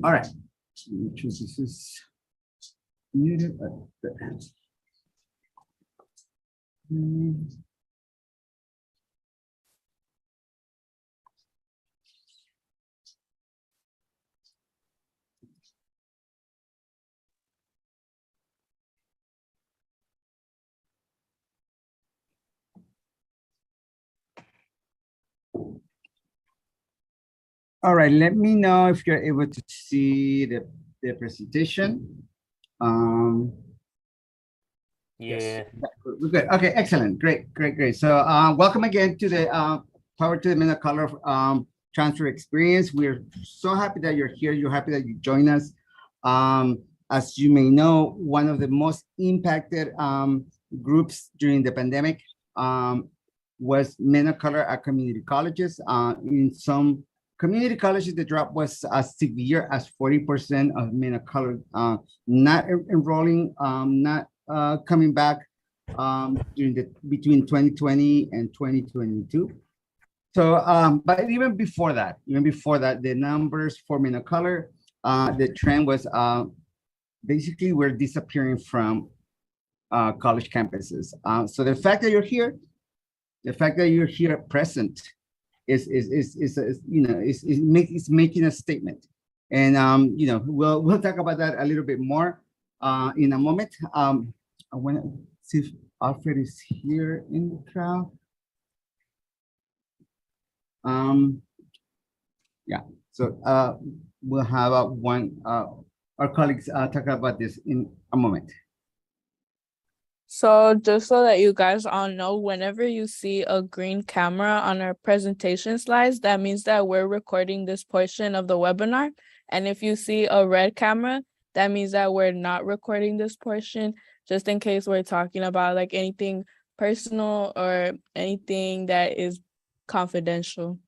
All right. Choose this is muted. All right, let me know if you're able to see the presentation. Yeah. Yes, we're good. Okay, excellent. Great. So welcome again to the Power to the Men of Color transfer experience. We're so happy that you're here. You're happy that you join us. As you may know, one of the most impacted groups during the pandemic was men of color at community colleges. In some community colleges, the drop was as severe as 40% of men of color not enrolling, not coming back during between 2020 and 2022. So, but even before that, the numbers for men of color, the trend was basically we're disappearing from college campuses. So the fact that you're here present is making a statement, and we'll talk about that a little bit more in a moment. I want to see if Alfred is here in the crowd. Yeah, so we'll have our colleagues talk about this in a moment. So just so that you guys all know, whenever you see a green camera on our presentation slides, that means that we're recording this portion of the webinar. And if you see a red camera, that means that we're not recording this portion, just in case we're talking about like anything personal or anything that is confidential.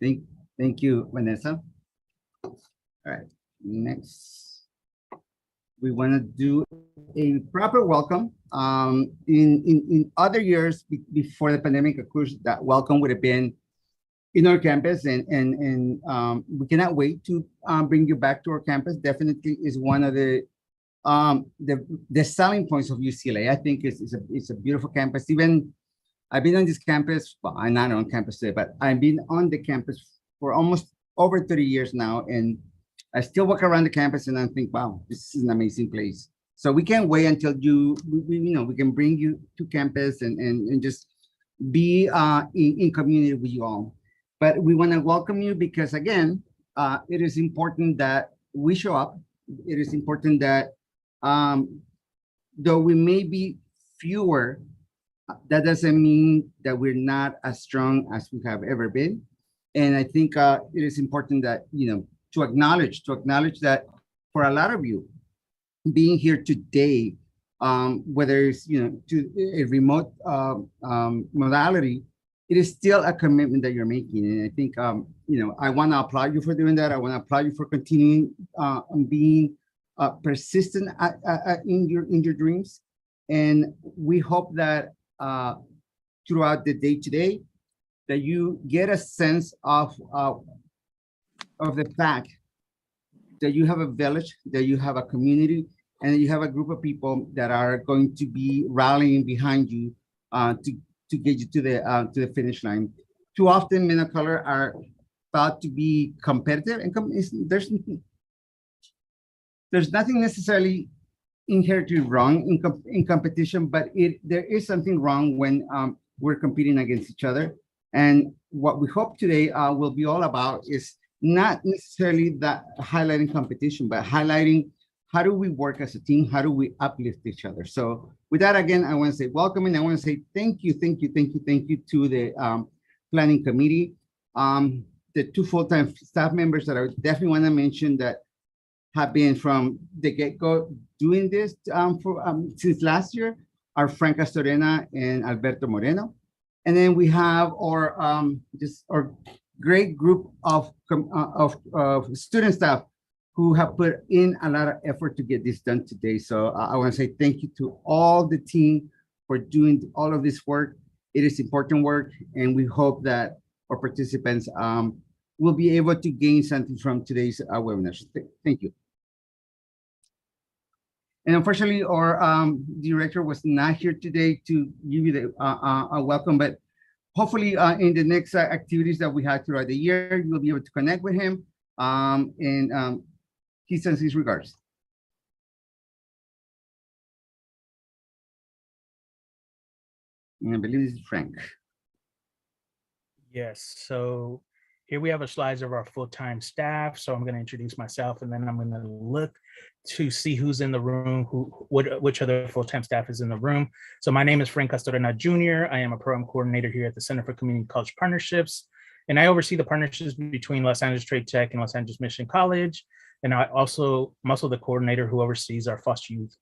Thank you, Vanessa. All right, next. We want to do a proper welcome. In other years before the pandemic, of course, that welcome would have been in our campus, and we cannot wait to bring you back to our campus. Definitely is one of the selling points of UCLA. I think it's a beautiful campus. Even I've been on this campus. Well, I'm not on campus today, but I've been on the campus for almost over 30 years now, and I still walk around the campus and I think, wow, this is an amazing place. So we can't wait until we can bring you to campus and just be in community with you all. But we want to welcome you because, again, it is important that we show up. It is important that though we may be fewer, that doesn't mean that we're not as strong as we have ever been. And I think it is important that, to acknowledge that for a lot of you being here today, whether it's to a remote modality, it is still a commitment that you're making. And I think I want to applaud you for doing that. I want to applaud you for continuing being persistent in your dreams. And we hope that throughout the day today, that you get a sense of the fact that you have a village, that you have a community, and that you have a group of people that are going to be rallying behind you to get you to the finish line. Too often, men of color are thought to be competitive, and there's nothing necessarily inherently wrong in competition, but there is something wrong when we're competing against each other. And what we hope today will be all about is not necessarily that highlighting competition, but highlighting how do we work as a team? How do we uplift each other? So with that, again, I want to say welcome, and I want to say thank you to the planning committee, the two full-time staff members that I definitely want to mention that have been from the get-go doing this since last year, are Franca Storena and Alberto Moreno. And then we have our great group of student staff who have put in a lot of effort to get this done today. So I want to say thank you to all the team for doing all of this work. It is important work, and we hope that our participants will be able to gain something from today's webinar. Thank you. And unfortunately, our director was not here today to give you the a welcome, but hopefully in the next activities that we had throughout the year, you will be able to connect with him. He sends his regards. And I believe this is Frank. Yes, so here we have a slides of our full-time staff. So I'm going to introduce myself, and then I'm going to look to see who's in the room, which other full-time staff is in the room. So my name is Frank Castorena Jr. I am a program coordinator here at the Center for Community College Partnerships, and I oversee the partnerships between Los Angeles Trade Tech and Los Angeles Mission College. And I'm also the coordinator who oversees our foster youth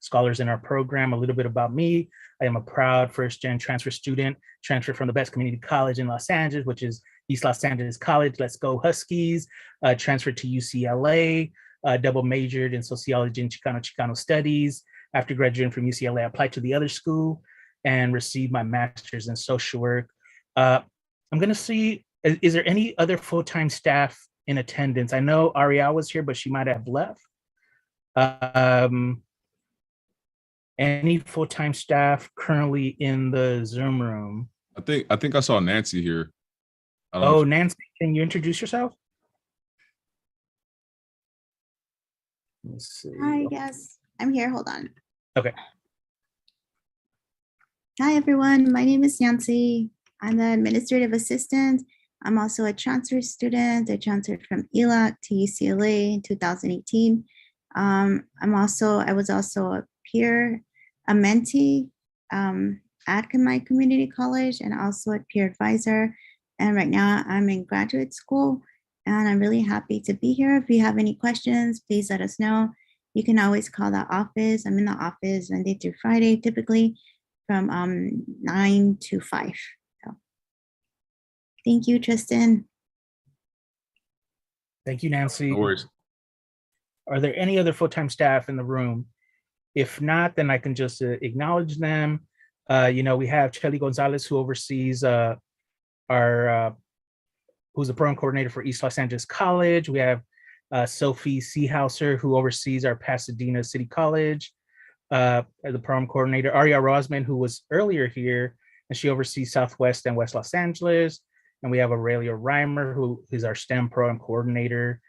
scholars in our program. A little bit about me: I am a proud first-gen transfer student, transferred from the best community college in Los Angeles, which is East Los Angeles College. Let's go Huskies. Transferred to UCLA, double majored in sociology and Chicano studies. After graduating from UCLA, I applied to the other school and received my master's in social work. I'm gonna see, is there any other full-time staff in attendance? I know Ariel was here, but she might have left. Any full-time staff currently in the Zoom room? I think I saw Nancy here. Oh, Nancy, can you introduce yourself? Let's see. Hi, yes, I'm here. Hold on. Okay. Hi, everyone. My name is Nancy. I'm the administrative assistant. I'm also a transfer student. I transferred from ELAC to UCLA in 2018. I was also a peer, a mentee at my community college, and also a peer advisor. And right now I'm in graduate school, and I'm really happy to be here. If you have any questions, please let us know. You can always call the office. I'm in the office Monday through Friday, typically from 9 to 5. So, thank you, Tristan. Thank you, Nancy. No worries. Are there any other full-time staff in the room? If not, then I can just acknowledge them. We have Chelly Gonzalez, who oversees who's the program coordinator for East Los Angeles College. We have Sophie Seehauser, who oversees our Pasadena City College, as the program coordinator. Aria Rosman, who was earlier here, and she oversees Southwest and West Los Angeles. And we have Aurelia Reimer, who is our STEM program coordinator.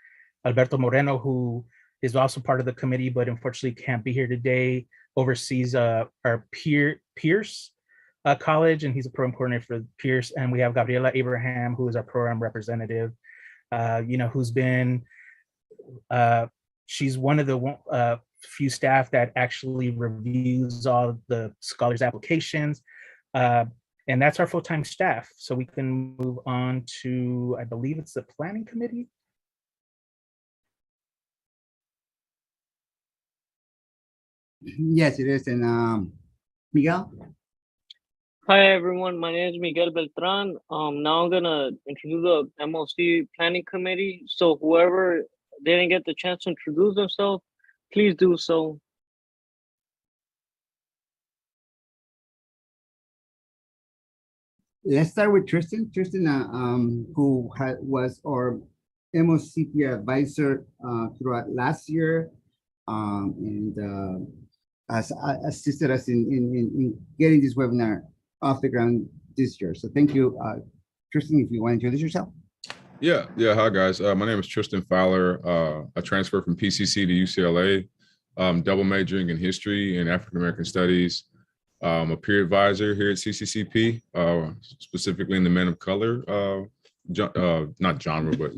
Alberto Moreno, who is also part of the committee, but unfortunately can't be here today, oversees our Pierce College, and he's a program coordinator for Pierce. And we have Gabriela Abraham, who is our program representative, who's been, she's one of the few staff that actually reviews all the scholars' applications. And that's our full-time staff. So we can move on to, I believe it's the planning committee. Yes, it is. And Miguel? Hi everyone, my name is Miguel Beltran. Now I'm gonna introduce the MCC Planning Committee. So whoever didn't get the chance to introduce themselves, please do so. Let's start with Tristan. Tristan, who was our MOCP advisor throughout last year, and has assisted us in getting this webinar off the ground this year. So thank you, Tristan. If you want to introduce yourself. Yeah. Hi guys. My name is Tristan Fowler. I transferred from PCC to UCLA, double majoring in history and African American studies. I'm a peer advisor here at CCCP, specifically in the men of color, not genre, but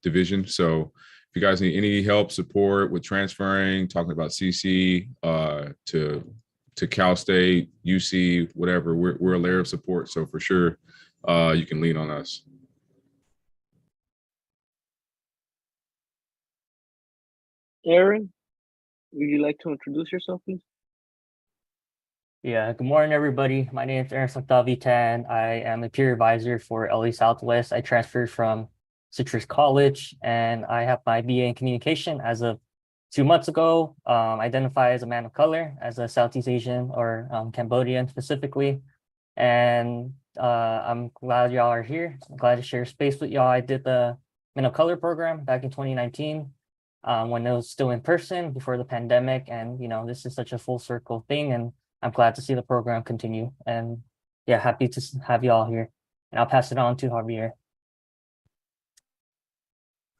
division. So if you guys need any help, support with transferring, talking about CC to Cal State, UC, whatever, we're a layer of support. So for sure, you can lean on us. Aaron, would you like to introduce yourself, please? Yeah, good morning, everybody. My name is Aaron Soctavitan. I am a peer advisor for LA Southwest. I transferred from Citrus College, and I have my BA in communication as of 2 months ago. Identify as a man of color, as a Southeast Asian or Cambodian specifically. And I'm glad y'all are here. I'm glad to share space with y'all. I did the Men of Color program back in 2019 when it was still in person before the pandemic. And, this is such a full circle thing. And I'm glad to see the program continue. And yeah, happy to have y'all here. And I'll pass it on to Javier.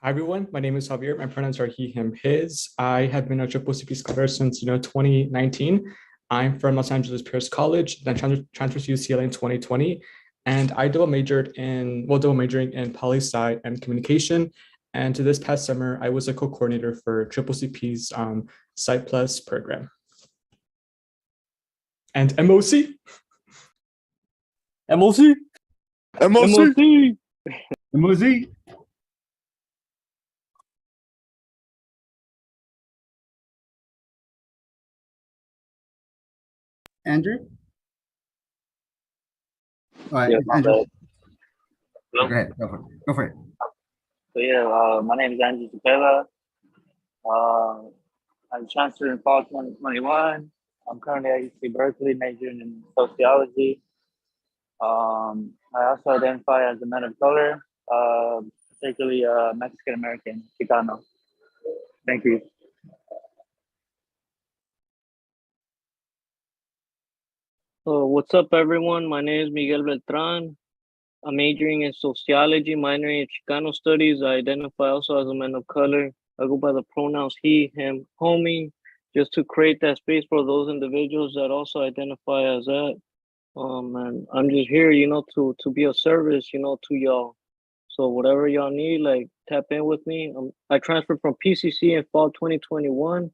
Hi, everyone. My name is Javier. My pronouns are he, him, his. I have been a CCCP scholar since 2019. I'm from Los Angeles Pierce College, then transferred to UCLA in 2020. And I double majoring in poli-sci and communication. And to this past summer, I was a co-coordinator for CCCP's Sci Plus program. And MOC. MOC. MOC. MOC. Andrew? All right, Yeah, Andrew. Hello? Go ahead. Go for it. So yeah, my name is Andrew Cepeda. I'm transferred in fall 2021. I'm currently at UC Berkeley, majoring in sociology. I also identify as a man of color, particularly Mexican American, Chicano. Thank you. What's up, everyone? My name is Miguel Beltran. I'm majoring in sociology, minoring in Chicano studies. I identify also as a man of color. I go by the pronouns he, him, homie, just to create that space for those individuals that also identify as that. And I'm just here, to be of service, to y'all. So whatever y'all need, tap in with me. I transferred from PCC in fall 2021,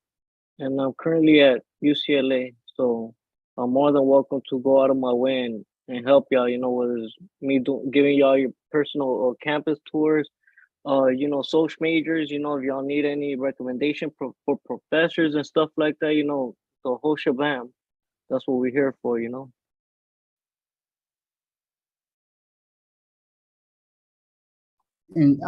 and I'm currently at UCLA. So I'm more than welcome to go out of my way and help y'all, whether it's me giving y'all your personal or campus tours, social majors, if y'all need any recommendation for professors and stuff like that, the whole shabam. That's what we're here for, And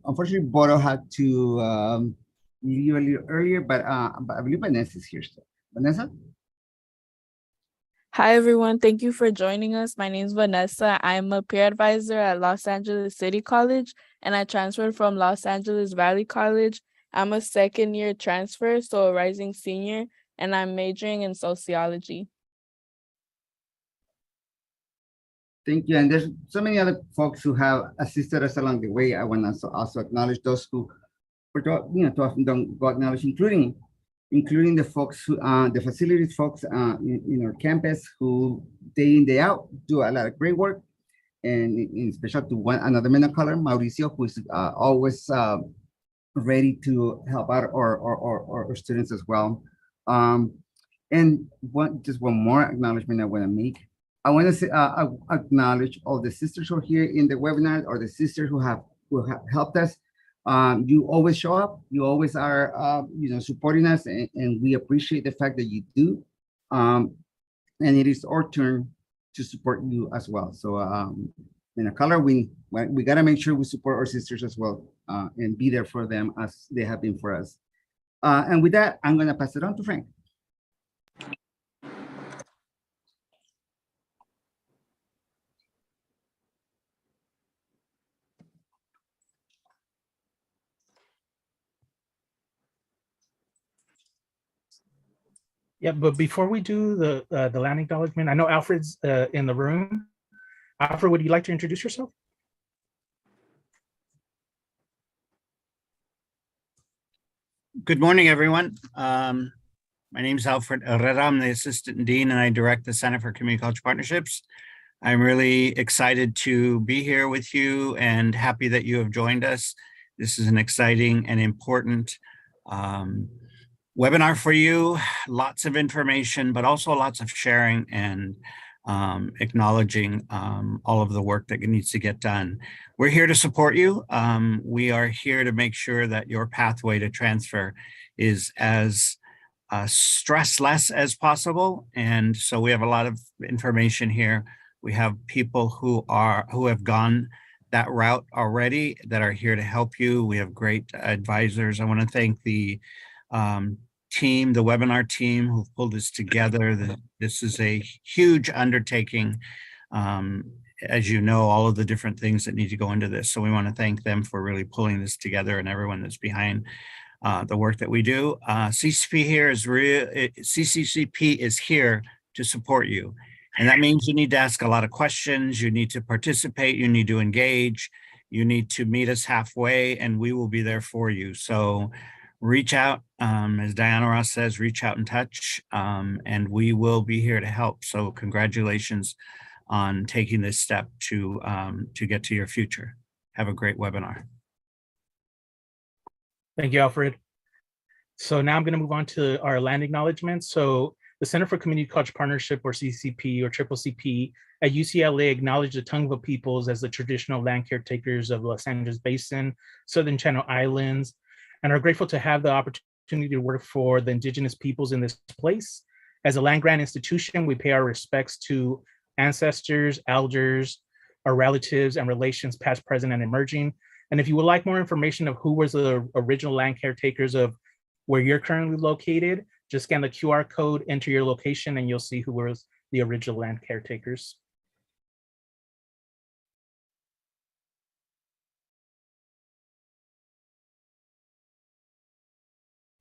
unfortunately, Bodo had to leave a little earlier, but I believe Vanessa is here still. Vanessa? Hi, everyone. Thank you for joining us. My name is Vanessa. I'm a peer advisor at Los Angeles City College, and I transferred from Los Angeles Valley College. I'm a second-year transfer, so a rising senior, and I'm majoring in sociology. Thank you. And there's so many other folks who have assisted us along the way. I want to also acknowledge those who, too often don't go acknowledged, including the folks who, the facilities folks in our campus who day in, day out do a lot of great work. And in special to another man of color, Mauricio, who is always ready to help out our students as well. And just one more acknowledgement I want to make. I want to say, acknowledge all the sisters who are here in the webinar, or the sisters who have helped us. You always show up. You always are, supporting us, and we appreciate the fact that you do. And it is our turn to support you as well. So, in a color, we gotta make sure we support our sisters as well, and be there for them as they have been for us. And with that, I'm gonna pass it on to Frank. Yeah, but before we do the land acknowledgement, I know Alfred's in the room. Alfred, would you like to introduce yourself? Good morning, everyone. My name is Alfred Herrera. I'm the Assistant Dean, and I direct the Center for Community College Partnerships. I'm really excited to be here with you and happy that you have joined us. This is an exciting and important webinar for you. Lots of information, but also lots of sharing and acknowledging all of the work that needs to get done. We're here to support you. We are here to make sure that your pathway to transfer is as stress-less as possible. And so we have a lot of information here. We have people who have gone that route already that are here to help you. We have great advisors. I want to thank the team, the webinar team who pulled this together. This is a huge undertaking. As you know, all of the different things that need to go into this. So we want to thank them for really pulling this together and everyone that's behind the work that we do. CCCP is here to support you. And that means you need to ask a lot of questions. You need to participate. You need to engage. You need to meet us halfway, and we will be there for you. So reach out, as Diana Ross says, reach out and touch, and we will be here to help. So congratulations on taking this step to get to your future. Have a great webinar. Thank you, Alfred. So now I'm going to move on to our land acknowledgements. So the Center for Community College Partnership, or CCCP, or CCCP at UCLA acknowledged the Tongva peoples as the traditional land caretakers of Los Angeles Basin, Southern Channel Islands, and are grateful to have the opportunity to work for the indigenous peoples in this place. As a land grant institution, we pay our respects to ancestors, elders, our relatives and relations past, present, and emerging. And if you would like more information of who was the original land caretakers of where you're currently located, just scan the QR code, enter your location, and you'll see who was the original land caretakers.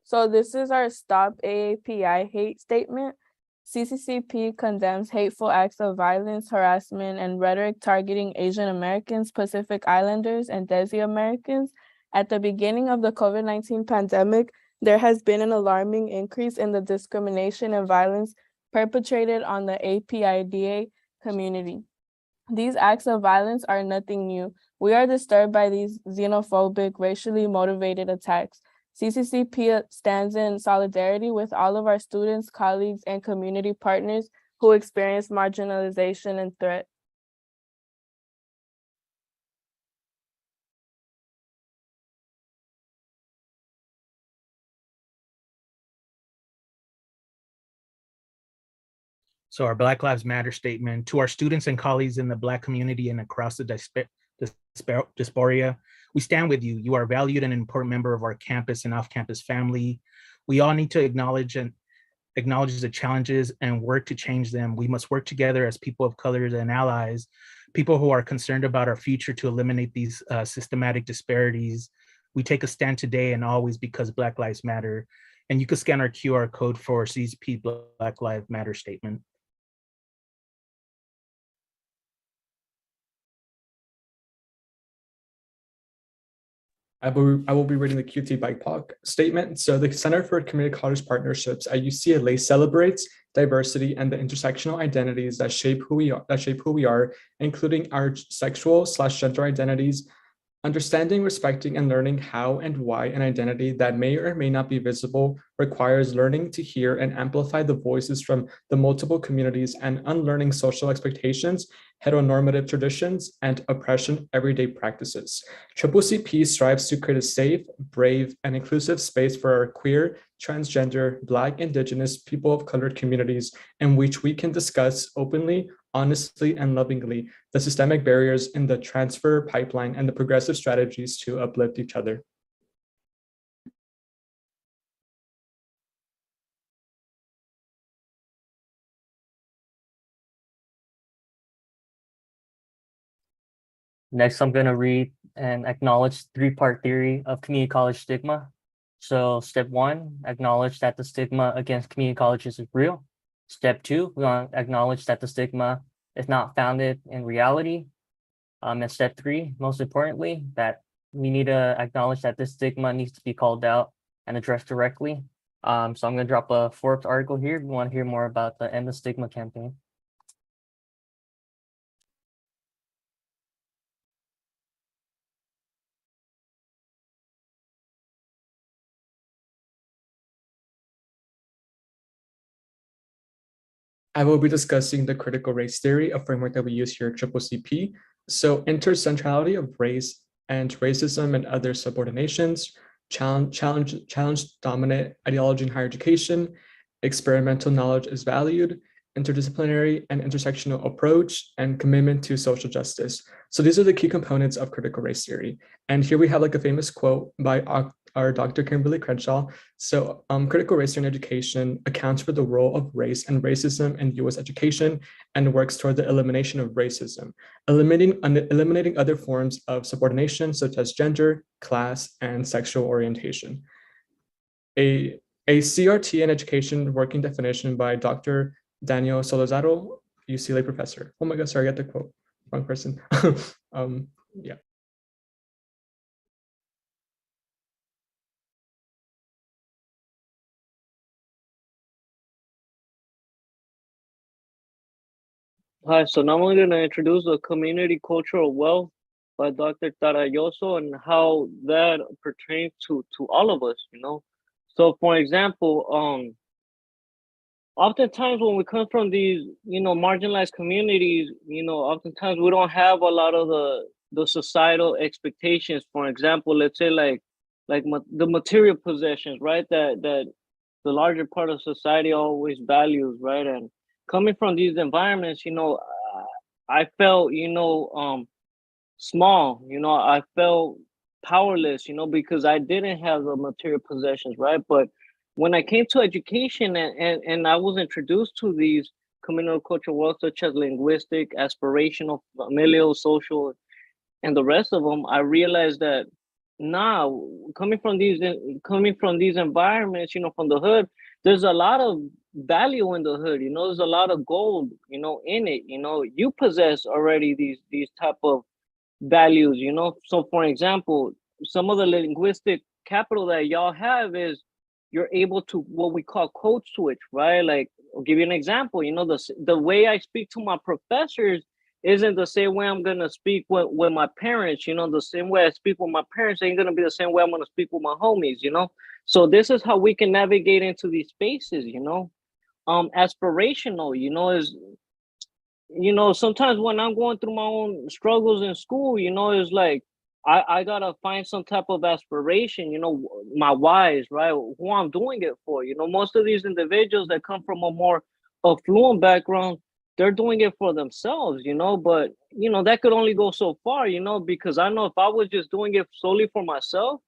So this is our Stop Aap I Hate statement. CCCP condemns hateful acts of violence, harassment, and rhetoric targeting Asian Americans, Pacific Islanders, and Desi Americans. At the beginning of the COVID-19 pandemic, there has been an alarming increase in the discrimination and violence perpetrated on the APIDA community. These acts of violence are nothing new. We are disturbed by these xenophobic, racially motivated attacks. CCCP stands in solidarity with all of our students, colleagues, and community partners who experience marginalization and threat. So our Black Lives Matter statement: to our students and colleagues in the Black community and across the diaspora, we stand with you. You are valued and an important member of our campus and off-campus family. We all need to acknowledge the challenges and work to change them. We must work together as people of color and allies, people who are concerned about our future, to eliminate these systematic disparities. We take a stand today and always because Black Lives Matter. And you can scan our QR code for CCP Black Lives Matter statement. I will be reading the QT BIPOC statement. So the Center for Community College Partnerships at UCLA celebrates diversity and the intersectional identities that shape who we are, including our sexual/gender identities. Understanding, respecting, and learning how and why an identity that may or may not be visible requires learning to hear and amplify the voices from the multiple communities and unlearning social expectations, heteronormative traditions, and oppression everyday practices. CCCP strives to create a safe, brave, and inclusive space for our queer, transgender, Black, Indigenous, people of color communities in which we can discuss openly, honestly, and lovingly the systemic barriers in the transfer pipeline and the progressive strategies to uplift each other. Next, I'm going to read and acknowledge three-part theory of community college stigma. So step 1, acknowledge that the stigma against community colleges is real. Step 2, we want to acknowledge that the stigma is not founded in reality. And step 3, most importantly, that we need to acknowledge that this stigma needs to be called out and addressed directly. So I'm going to drop a Forbes article here if you want to hear more about the End the Stigma campaign. I will be discussing the critical race theory, a framework that we use here at CCCP. So intercentrality of race and racism and other subordinations, challenge dominant ideology in higher education, experimental knowledge is valued, interdisciplinary and intersectional approach, and commitment to social justice. So these are the key components of critical race theory. And here we have like a famous quote by our Dr. Kimberly Crenshaw. So critical race theory in education accounts for the role of race and racism in US education and works toward the elimination of racism, eliminating other forms of subordination such as gender, class, and sexual orientation. A CRT in education working definition by Dr. Daniel Solozaro, UCLA professor. Oh my God, sorry, I got the quote, wrong person. Yeah. Hi, so now I'm going to introduce the community cultural wealth by Dr. Tarayoso and how that pertains to all of us, you know. So for example, oftentimes when we come from these, you know, marginalized communities, you know, oftentimes we don't have a lot of the societal expectations. For example, let's say the material possessions, right? That the larger part of society always values, right? And coming from these environments, you know, I felt, you know, small, you know, I felt powerless, you know, because I didn't have the material possessions, right? But when I came to education and I was introduced to these communal cultural wealth, such as linguistic, aspirational, familial, social, and the rest of them, I realized that now coming from these environments, you know, from the hood, there's a lot of value in the hood, you know, there's a lot of gold, you know, in it, you know, you possess already these type of values, you know. So for example, some of the linguistic capital that y'all have is you're able to what we call code switch, right? Like I'll give you an example, you know, the way I speak to my professors isn't the same way I'm gonna speak with my parents, you know. The same way I speak with my parents ain't gonna be the same way I'm gonna speak with my homies, you know. So this is how we can navigate into these spaces, you know. Aspirational, you know, is, you know, sometimes when I'm going through my own struggles in school, you know, it's like I gotta find some type of aspiration, you know, my whys, right? Who I'm doing it for. You know, most of these individuals that come from a more affluent background, they're doing it for themselves, you know, but you know, that could only go so far, you know, because I know if I was just doing it solely for myself,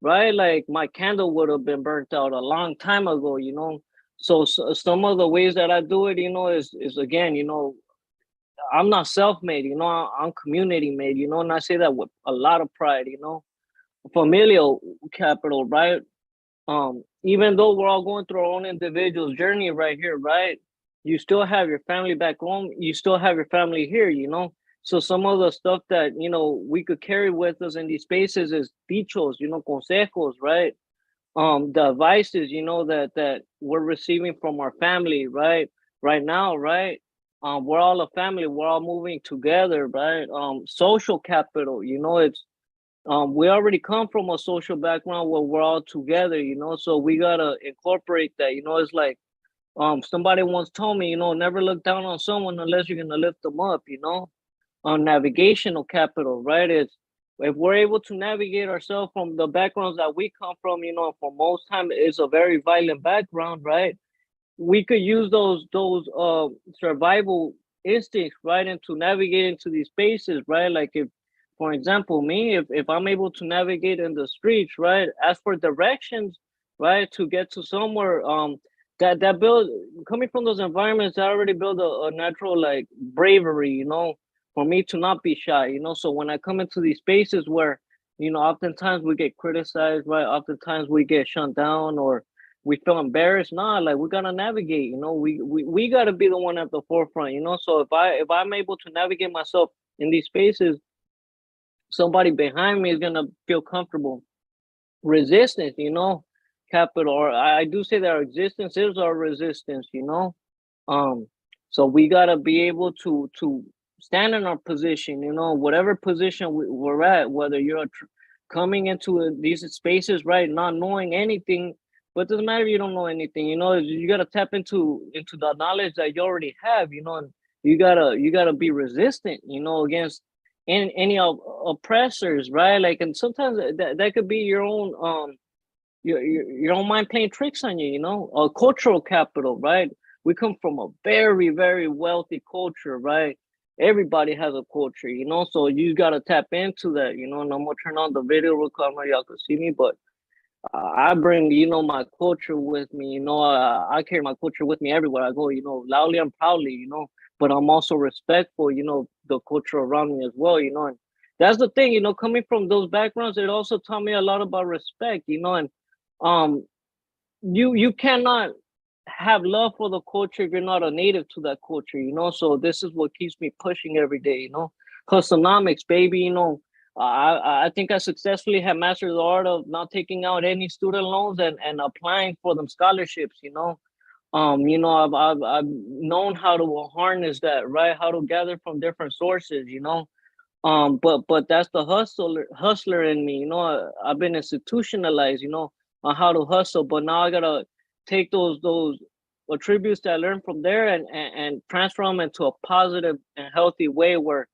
right? Like my candle would have been burnt out a long time ago, you know. So some of the ways that I do it, you know, is again, you know, I'm not self-made, you know, I'm community made, you know, and I say that with a lot of pride, you know. Familial capital, right? Even though we're all going through our own individual journey right here, right? You still have your family back home, you still have your family here, you know. So some of the stuff that, you know, we could carry with us in these spaces is dichos, you know, consejos, right? The advices, you know, that we're receiving from our family, right? Right now, right? We're all a family, we're all moving together, right? Social capital, you know, it's we already come from a social background where we're all together, you know, so we gotta incorporate that, you know. It's like somebody once told me, you know, never look down on someone unless you're gonna lift them up, you know. Navigational capital, right? It's if we're able to navigate ourselves from the backgrounds that we come from, you know, for most time it's a very violent background, right? We could use those survival instincts, right, and to navigate into these spaces, right? Like if, for example, me, if I'm able to navigate in the streets, right, ask for directions, right, to get to somewhere, that build, coming from those environments, that already build a natural like bravery, you know, for me to not be shy, you know. So when I come into these spaces where, you know, oftentimes we get criticized, right, oftentimes we get shut down or we feel embarrassed. Nah, like we gotta navigate, you know, we gotta be the one at the forefront, you know. So if I'm able to navigate myself in these spaces, somebody behind me is gonna feel comfortable. Resistance, you know, capital, or I do say that our existence is our resistance, you know. So we gotta be able to stand in our position, you know, whatever position we're at, whether you're coming into these spaces, right, not knowing anything. But it doesn't matter if you don't know anything, you know, you gotta tap into the knowledge that you already have, you know, and you gotta be resistant, you know, against any oppressors, right? Like, and sometimes that could be your own your own mind playing tricks on you, you know. Cultural capital, right? We come from a very, very wealthy culture, right? Everybody has a culture, you know, so you gotta tap into that, you know. And I'm gonna turn on the video real quick, y'all can see me, but I bring, my culture with me. I carry my culture with me everywhere I go. Loudly and proudly. But I'm also respectful. The culture around me as well. And that's the thing. Coming from those backgrounds, it also taught me a lot about respect. And you cannot have love for the culture if you're not a native to that culture. So this is what keeps me pushing every day. Hustlenomics, baby. I think I successfully have mastered the art of not taking out any student loans and applying for them scholarships. I've known how to harness that, right? How to gather from different sources. But that's the hustler in me. I've been institutionalized. On how to hustle, but now I gotta take those attributes that I learned from there and transfer them into a positive and healthy way where,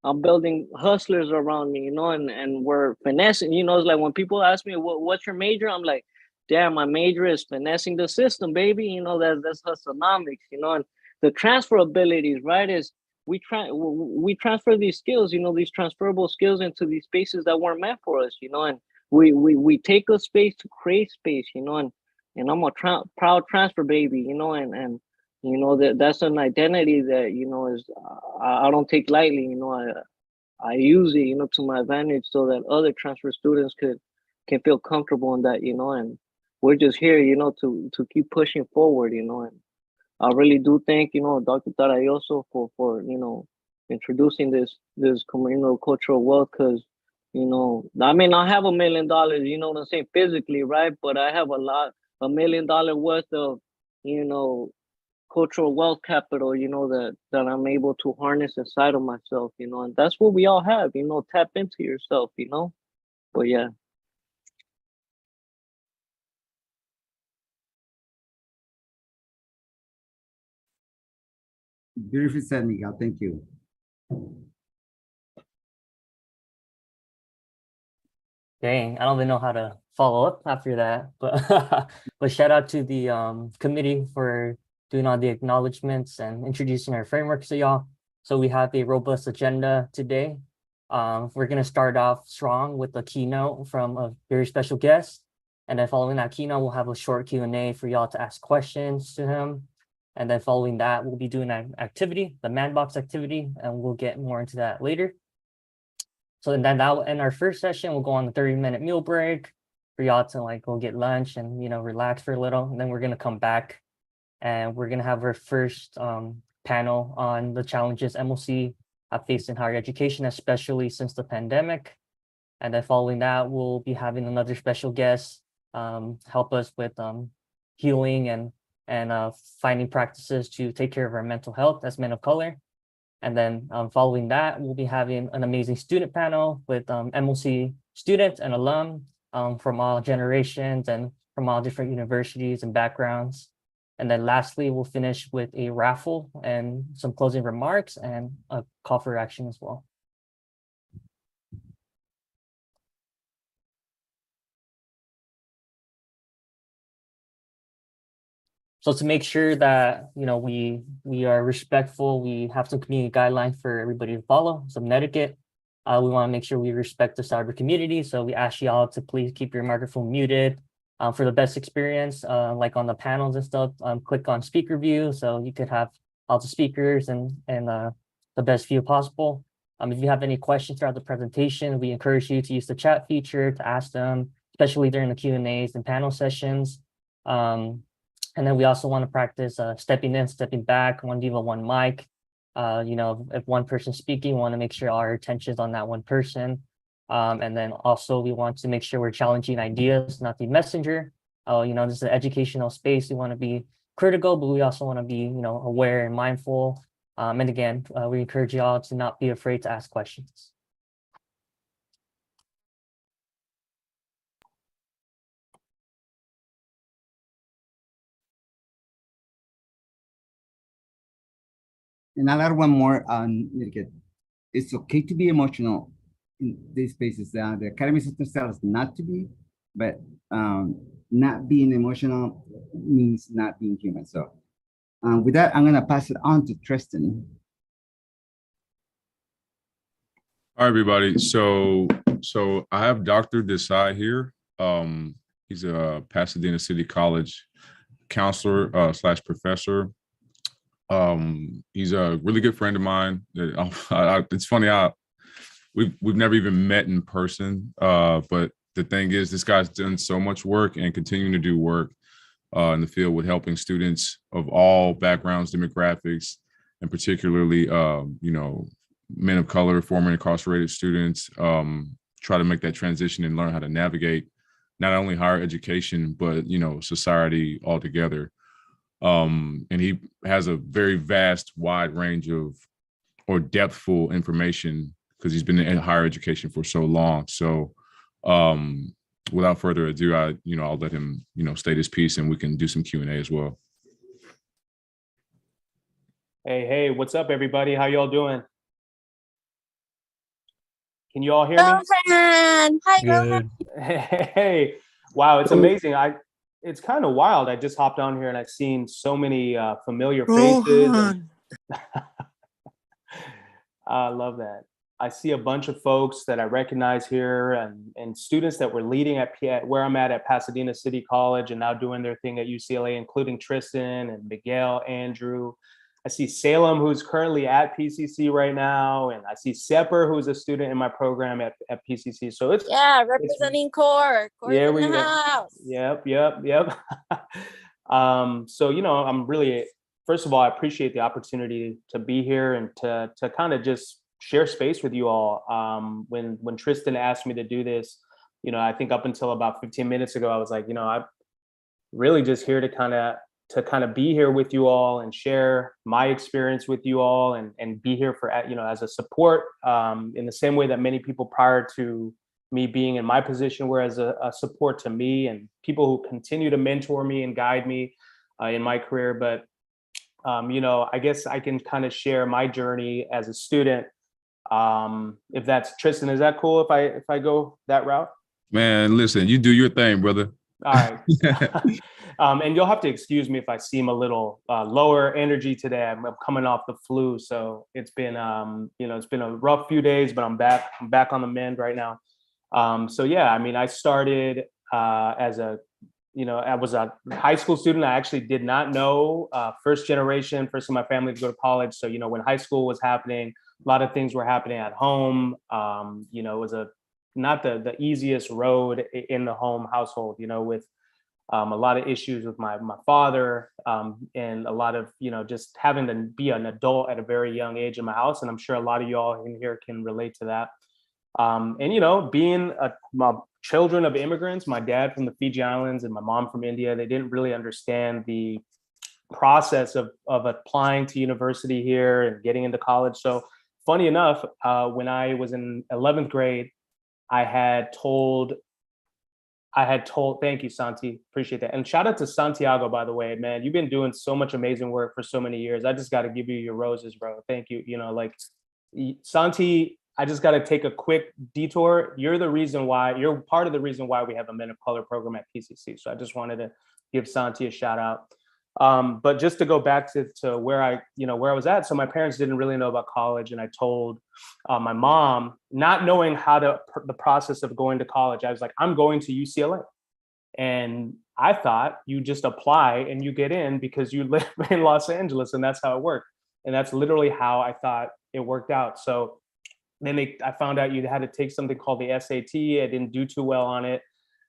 I'm building hustlers around me, and we're finessing, it's like when people ask me, what's your major? I'm like, damn, my major is finessing the system, baby. That's hustlenomics, and the transfer abilities, right? Is we transfer these skills, these transferable skills into these spaces that weren't meant for us, and we take a space to create space, and I'm a proud transfer baby, and that's an identity that is I don't take lightly. I use it, to my advantage so that other transfer students can feel comfortable in that, and we're just here, to keep pushing forward, and I really do thank Dr. Tarayoso for introducing this communal cultural wealth, because I may not have $1 million, what I'm saying, physically, right? But I have $1 million worth of, cultural wealth capital, that I'm able to harness inside of myself, and that's what we all have, tap into yourself, but yeah. Beautifully said, Miguel. Thank you. Dang, I don't even know how to follow up after that, but but shout out to the committee for doing all the acknowledgements and introducing our frameworks to y'all. So we have a robust agenda today. We're gonna start off strong with a keynote from a very special guest, and then following that keynote, we'll have a short Q&A for y'all to ask questions to him. And then following that, we'll be doing an activity, the man box activity, and we'll get more into that later. So then that will end our first session. We'll go on the 30-minute meal break for y'all to go get lunch and relax for a little. And then we're gonna come back and we're gonna have our first panel on the challenges MLC have faced in higher education, especially since the pandemic. And then following that, we'll be having another special guest help us with healing and finding practices to take care of our mental health as men of color. And then following that, we'll be having an amazing student panel with MLC students and alum from all generations and from all different universities and backgrounds. And then lastly, we'll finish with a raffle and some closing remarks and a call for action as well. So to make sure that we are respectful, we have some community guidelines for everybody to follow, some etiquette. We want to make sure we respect the cyber community. So we ask y'all to please keep your microphone muted. For the best experience, like on the panels and stuff, click on speaker view so you could have all the speakers and the best view possible. If you have any questions throughout the presentation, we encourage you to use the chat feature to ask them, especially during the Q&As and panel sessions. And then we also want to practice stepping in, stepping back, one diva, one mic. If one person's speaking, we want to make sure our attention is on that one person. And then also we want to make sure we're challenging ideas, not the messenger. This is an educational space. We want to be critical, but we also want to be, aware and mindful. And again, we encourage y'all to not be afraid to ask questions. And I'll add one more on etiquette. It's okay to be emotional in these spaces. The academic system tells us not to be, but not being emotional means not being human. So with that, I'm gonna pass it on to Tristan. All right, everybody. So I have Dr. Desai here. He's a Pasadena City College counselor slash professor. He's a really good friend of mine. It's funny, we've never even met in person, but the thing is, this guy's done so much work and continuing to do work in the field with helping students of all backgrounds, demographics, and particularly, men of color, former incarcerated students, try to make that transition and learn how to navigate not only higher education, but, society altogether. And he has a very vast, wide range of, or depthful information, because he's been in higher education for so long. So without further ado, I'll let him, state his piece, and we can do some Q&A as well. Hey, what's up, everybody? How y'all doing? Can you all hear me? Rohan! Hi, Rohan. Good. Hey, wow, it's amazing. It's kind of wild. I just hopped on here and I've seen so many familiar faces. And I love that. I see a bunch of folks that I recognize here, and students that were leading at where I'm at Pasadena City College and now doing their thing at UCLA, including Tristan and Miguel, Andrew. I see Salem, who's currently at PCC right now, and I see Sepper, who's a student in my program at PCC. So it's representing core. Yeah, in we the house. Yep. So I'm really, first of all, I appreciate the opportunity to be here and to kind of just share space with you all. When Tristan asked me to do this, I think up until about 15 minutes ago, I was like, I'm really just here to kind of be here with you all and share my experience with you all and be here for, as a support, in the same way that many people prior to me being in my position were as a support to me, and people who continue to mentor me and guide me in my career. But, I guess I can kind of share my journey as a student. If that's, Tristan, is that cool if I go that route? Man, listen, you do your thing, brother. All right. And you'll have to excuse me if I seem a little lower energy today. I'm coming off the flu, so it's been it's been a rough few days, but I'm back on the mend right now. So yeah, I started as I was a high school student. I actually did not know, first of my family to go to college. So when high school was happening, a lot of things were happening at home. It was not the easiest road in the home household, with a lot of issues with my father, and a lot of, just having to be an adult at a very young age in my house. And I'm sure a lot of you all in here can relate to that. And, being children of immigrants, my dad from the Fiji Islands and my mom from India, they didn't really understand the process of applying to university here and getting into college. So funny enough, when I was in 11th grade, I had told, thank you, Santi, appreciate that. And shout out to Santiago, by the way, man, you've been doing so much amazing work for so many years. I just got to give you your roses, bro. Thank you. Santi, I just got to take a quick detour. You're part of the reason why we have a Men of Color program at PCC. So I just wanted to give Santi a shout out. But just to go back to where I was at. So my parents didn't really know about college. And I told my mom, not knowing the process of going to college, I was like, I'm going to UCLA. And I thought you just apply and you get in because you live in Los Angeles, and that's how it worked. And that's literally how I thought it worked out. So then I found out you had to take something called the SAT. I didn't do too well on it.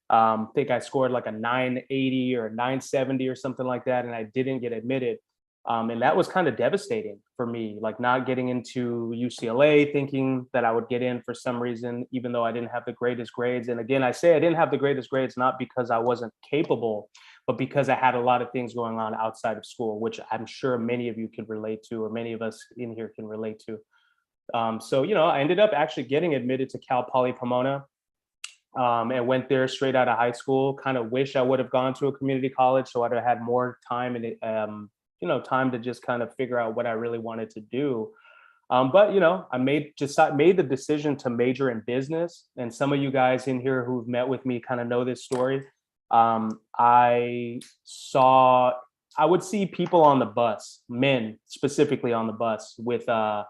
I think I scored like a 980 or 970 or something like that, and I didn't get admitted. And that was kind of devastating for me, like not getting into UCLA, thinking that I would get in for some reason, even though I didn't have the greatest grades. And again, I say I didn't have the greatest grades, not because I wasn't capable, but because I had a lot of things going on outside of school, which I'm sure many of you could relate to, or many of us in here can relate to. So, I ended up actually getting admitted to Cal Poly Pomona, and went there straight out of high school. Kind of wish I would have gone to a community college, so I'd have had more time and, time to just kind of figure out what I really wanted to do. But, I made the decision to major in business. And some of you guys in here who've met with me kind of know this story. I would see people on the bus, men specifically on the bus, with a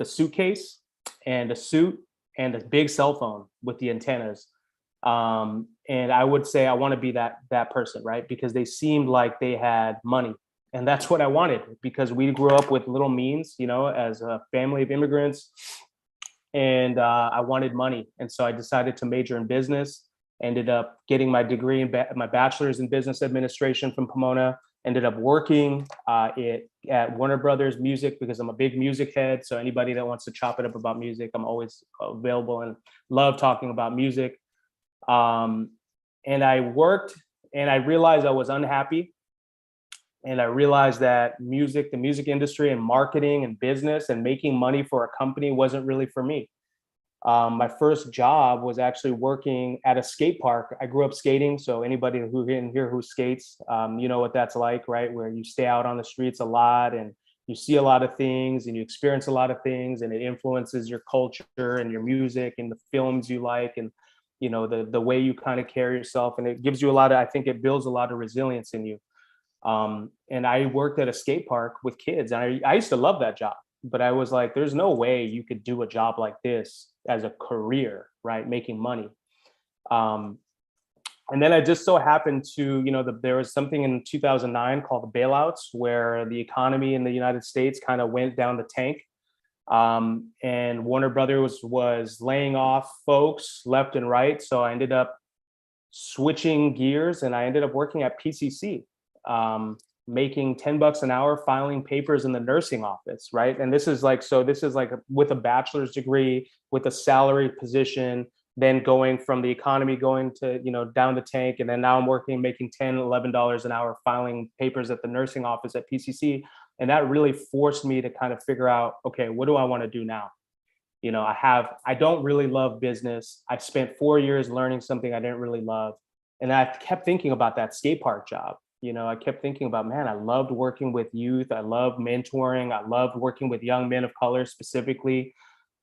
suitcase and a suit and a big cell phone with the antennas. And I would say I want to be that person, right? Because they seemed like they had money. And that's what I wanted, because we grew up with little means, as a family of immigrants. And I wanted money. And so I decided to major in business, ended up getting my degree in my bachelor's in business administration from Pomona, ended up working at Warner Brothers Music because I'm a big music head. So anybody that wants to chop it up about music, I'm always available and love talking about music. And I worked and I realized I was unhappy. And I realized that the music industry and marketing and business and making money for a company wasn't really for me. My first job was actually working at a skate park. I grew up skating. So anybody who in here who skates, you know what that's like, right? Where you stay out on the streets a lot and you see a lot of things and you experience a lot of things, and it influences your culture and your music and the films you like, and the way you kind of carry yourself. And it gives you I think it builds a lot of resilience in you. And I worked at a skate park with kids, and I used to love that job, but I was like, there's no way you could do a job like this as a career, right? Making money. And then I just so happened to, there was something in 2009 called the bailouts, where the economy in the United States kind of went down the tank. And Warner Brothers was laying off folks left and right. So I ended up switching gears and I ended up working at PCC. Making $10 an hour, filing papers in the nursing office, right? And this is like with a bachelor's degree, with a salary position, then going from the economy going to, down the tank. And then now I'm making $10, $11 an hour, filing papers at the nursing office at PCC. And that really forced me to kind of figure out, okay, what do I want to do now? I don't really love business. I've spent 4 years learning something I didn't really love. And I kept thinking about that skate park job. I kept thinking about, man, I loved working with youth. I loved mentoring. I loved working with young men of color specifically.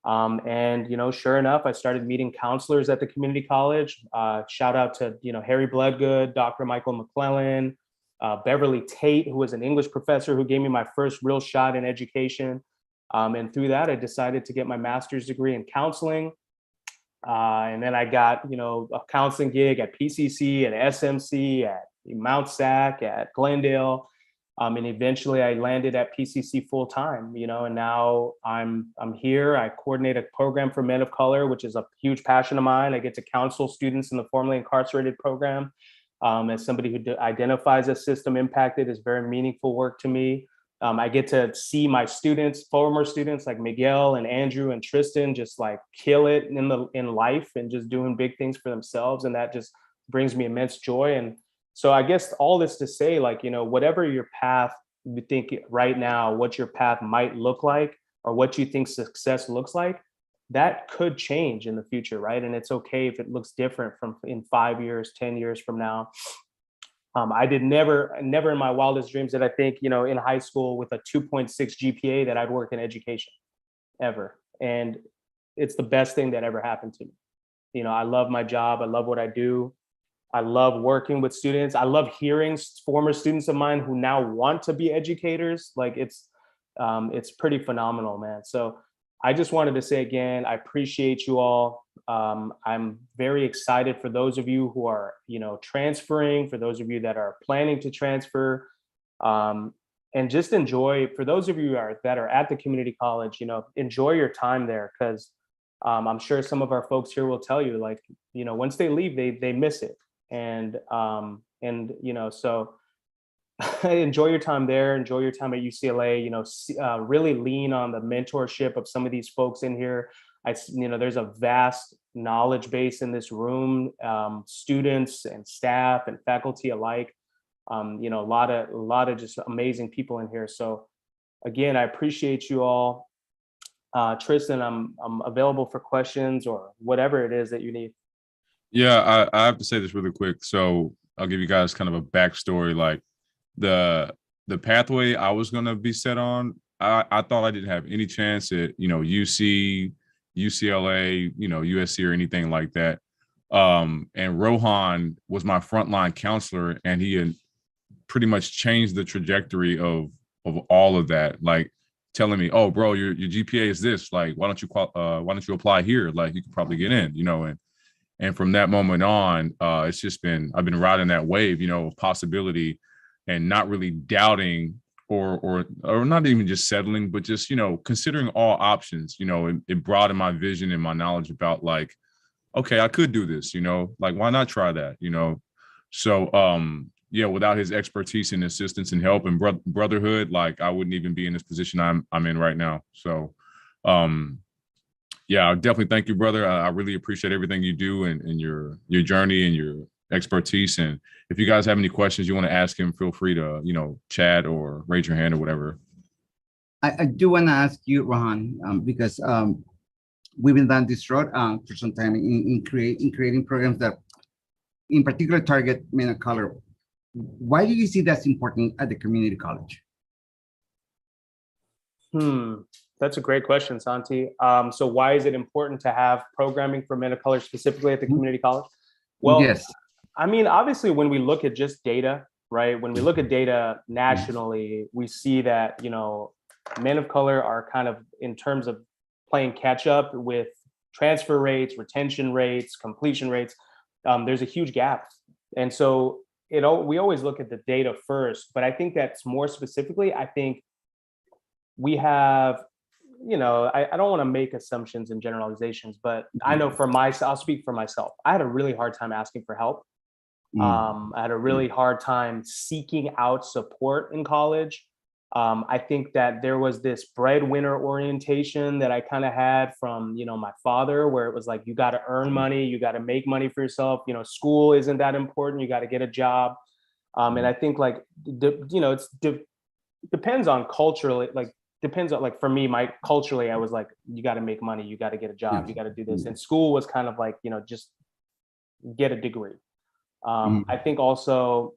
And sure enough, I started meeting counselors at the community college. Shout out to, Harry Bloodgood, Dr. Michael McClellan, Beverly Tate, who was an English professor who gave me my first real shot in education. And through that, I decided to get my master's degree in counseling. And then I got, a counseling gig at PCC, at SMC, at Mount SAC, at Glendale, and eventually I landed at PCC full time. And now I'm here. I coordinate a program for men of color, which is a huge passion of mine. I get to counsel students in the formerly incarcerated program. As somebody who identifies as system impacted, is very meaningful work to me. I get to see my former students like Miguel and Andrew and Tristan, just like kill it in life and just doing big things for themselves, and that just brings me immense joy. And so I guess all this to say, whatever your path, you think right now, what your path might look like, or what you think success looks like, that could change in the future, right? And it's okay if it looks different in 5 years, 10 years from now. I did never in my wildest dreams that I think, in high school with a 2.6 GPA that I'd work in education ever. And it's the best thing that ever happened to me. I love my job. I love what I do. I love working with students. I love hearing former students of mine who now want to be educators. It's pretty phenomenal, man. So I just wanted to say again, I appreciate you all. I'm very excited for those of you who are, transferring, for those of you that are planning to transfer, and just enjoy, for those of you that are at the community college, enjoy your time there, because I'm sure some of our folks here will tell you, once they leave, they miss it. And so enjoy your time there, enjoy your time at UCLA, really lean on the mentorship of some of these folks in here. There's a vast knowledge base in this room, students and staff and faculty alike. A lot of just amazing people in here. So again, I appreciate you all. Tristan, I'm available for questions or whatever it is that you need. Yeah, I have to say this really quick. So I'll give you guys kind of a backstory. Like the pathway I was going to be set on, I thought I didn't have any chance at, UC, UCLA, USC or anything like that. And Rohan was my frontline counselor, and he had pretty much changed the trajectory of all of that. Like telling me, oh, bro, your GPA is this. Like, why don't you apply here? Like, you could probably get in, and And from that moment on, it's just been, I've been riding that wave, you know, of possibility and not really doubting or not even just settling, but just, you know, considering all options. You know, it broadened my vision and my knowledge about like, okay, I could do this, you know, like, why not try that, you know? So, yeah, without his expertise and assistance and help and brotherhood, like I wouldn't even be in this position I'm in right now. So, yeah, I definitely thank you, brother. I really appreciate everything you do and your journey and your expertise. And if you guys have any questions you want to ask him, feel free to, you know, chat or raise your hand or whatever. I do want to ask you, Rohan, because we've been down this road for some time in creating programs that in particular target men of color. Why do you see that's important at the community college? That's a great question, Santi. So why is it important to have programming for men of color specifically at the community college? Well, yes. I mean, obviously, when we look at just data, right? When we look at data nationally, we see that, you know, men of color are kind of in terms of playing catch up with transfer rates, retention rates, completion rates. There's a huge gap. And so we always look at the data first, but I think that's more specifically, I think we have, you know, I don't want to make assumptions and generalizations, but I know for myself, I'll speak for myself. I had a really hard time asking for help. I had a really hard time seeking out support in college. I think that there was this breadwinner orientation that I kind of had from, you know, my father, where it was like, you got to earn money, you got to make money for yourself. You know, school isn't that important. You got to get a job. And I think like, you know, depends on culturally, like depends on like, for me, culturally, I was like, you got to make money, you got to get a job, you got to do this. And school was kind of like, you know, just get a degree. I think also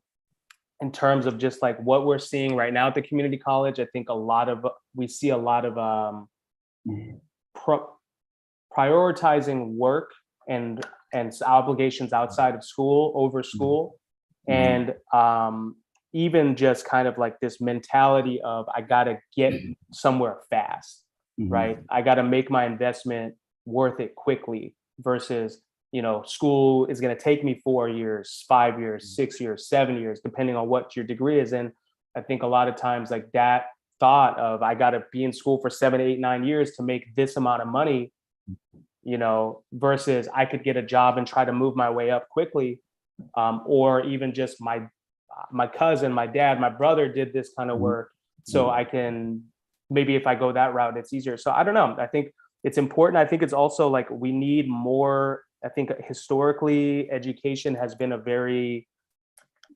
in terms of just like what we're seeing right now at the community college, I think we see a lot of prioritizing work and obligations outside of school over school. And even just kind of like this mentality of I gotta get somewhere fast, right? I gotta make my investment worth it quickly versus, you know, school is going to take me 4 years, 5 years, 6 years, 7 years, depending on what your degree is in. I think a lot of times like that thought of I got to be in school for 7, 8, 9 years to make this amount of money, you know, versus I could get a job and try to move my way up quickly. Or even just my cousin, my dad, my brother did this kind of work. So I can, maybe if I go that route, it's easier. So I don't know. I think it's important. I think it's also like we need more. I think historically education has been a very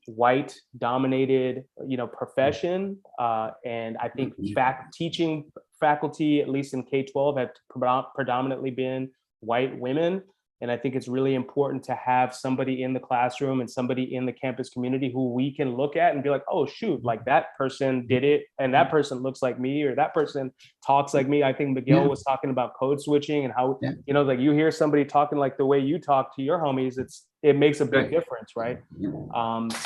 white dominated, you know, profession. And I think teaching faculty, at least in K-12, have predominantly been white women. And I think it's really important to have somebody in the classroom and somebody in the campus community who we can look at and be like, oh, shoot, like that person did it. And that person looks like me, or that person talks like me. I think Miguel was talking about code switching and how, you know, like you hear somebody talking like the way you talk to your homies, it makes a big difference, right?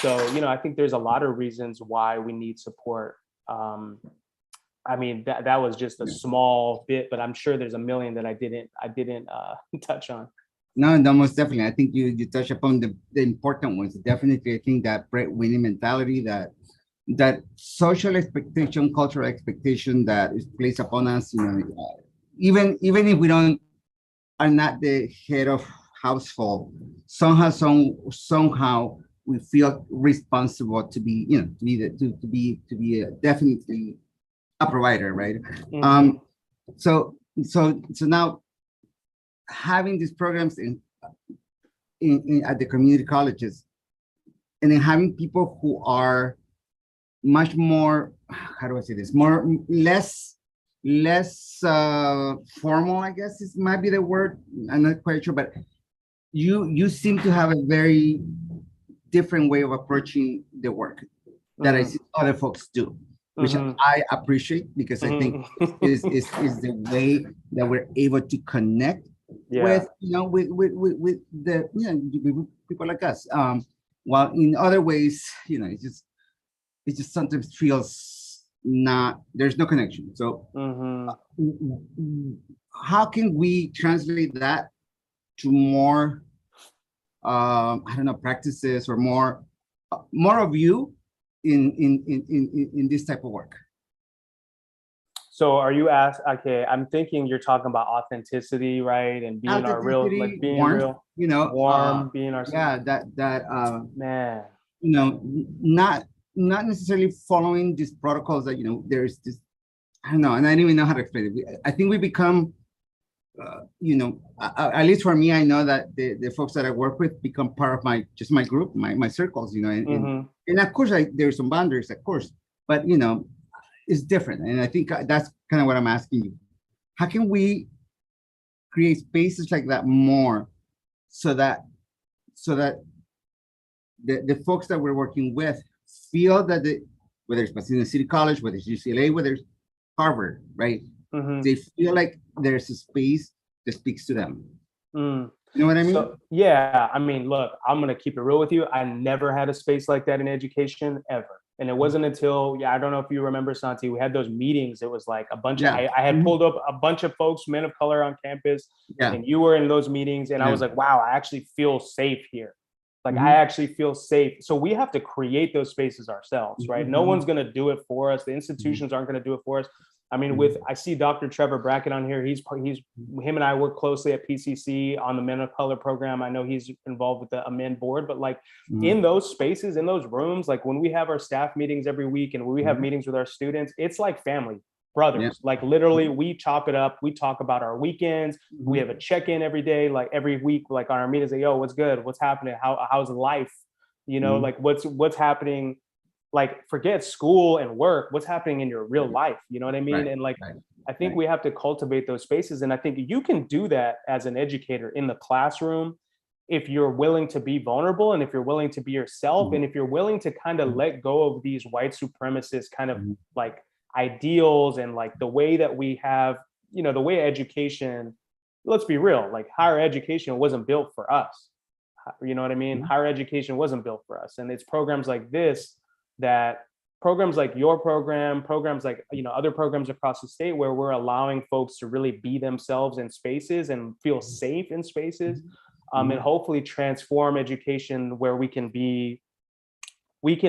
So, you know, I think there's a lot of reasons why we need support. I mean, that was just a small bit, but I'm sure there's a million that I didn't touch on. No, most definitely. I think you touch upon the important ones. Definitely, I think that breadwinning mentality, that social expectation, cultural expectation that is placed upon us. You know, even if we are not the head of household, somehow we feel responsible to be, you know, to be definitely a provider, right? So now, having these programs in at the community colleges, and then having people who are much more, how do I say this, less formal, I guess this might be the word, I'm not quite sure, but you seem to have a very different way of approaching the work that I see other folks do, which I appreciate, because I think is the way that we're able to connect with, you know, with the, you know, with people like us. While in other ways, you know, it just sometimes feels there's no connection. So how can we translate that to more I don't know, practices or more of you in this type of work? So are you okay, I'm thinking you're talking about authenticity, right? And being our real, like Authenticity, being warmth, real, you know, warm, being ourselves. yeah, that Man. you know, not necessarily following these protocols that, you know, there's this, I don't know, and I don't even know how to explain it. I think we become, you know, at least for me, I know that the folks that I work with become part of my group, my circles, you know, and of course, there's some boundaries, of course, but you know, it's different. And I think that's kind of what I'm asking you. How can we create spaces like that more so that the folks that we're working with feel that whether it's Pasadena City College, whether it's UCLA, whether it's Harvard, right? They feel like there's a space that speaks to them. You know what I mean? So, yeah, I mean, look, I'm going to keep it real with you. I never had a space like that in education ever. And it wasn't until, I don't know if you remember, Santi, we had those meetings. It was like a bunch of, I had pulled up a bunch of folks, men of color on campus, and you were in those meetings. And I was like, wow, I actually feel safe here. Like, I actually feel safe. So we have to create those spaces ourselves, right? No one's going to do it for us. The institutions aren't going to do it for us. I mean, I see Dr. Trevor Brackett on here. Him and I work closely at PCC on the Men of Color program. I know he's involved with the AMEN board, but like in those spaces, in those rooms, like when we have our staff meetings every week and when we have meetings with our students, it's like family, brothers. Like literally we chop it up. We talk about our weekends. We have a check-in every day, like every week, like on our meetings, like, yo, what's good? What's happening? How's life? You know, like what's happening? Like forget school and work, what's happening in your real life, you know what I mean? And like, I think we have to cultivate those spaces. And I think you can do that as an educator in the classroom if you're willing to be vulnerable and if you're willing to be yourself and if you're willing to kind of let go of these white supremacist kind of like ideals and like the way that we have, you know, the way education, let's be real, like higher education wasn't built for us. You know what I mean? Higher education wasn't built for us. And it's programs like this, that programs like your program, programs like, you know, other programs across the state where we're allowing folks to really be themselves in spaces and feel safe in spaces, and hopefully transform education where we can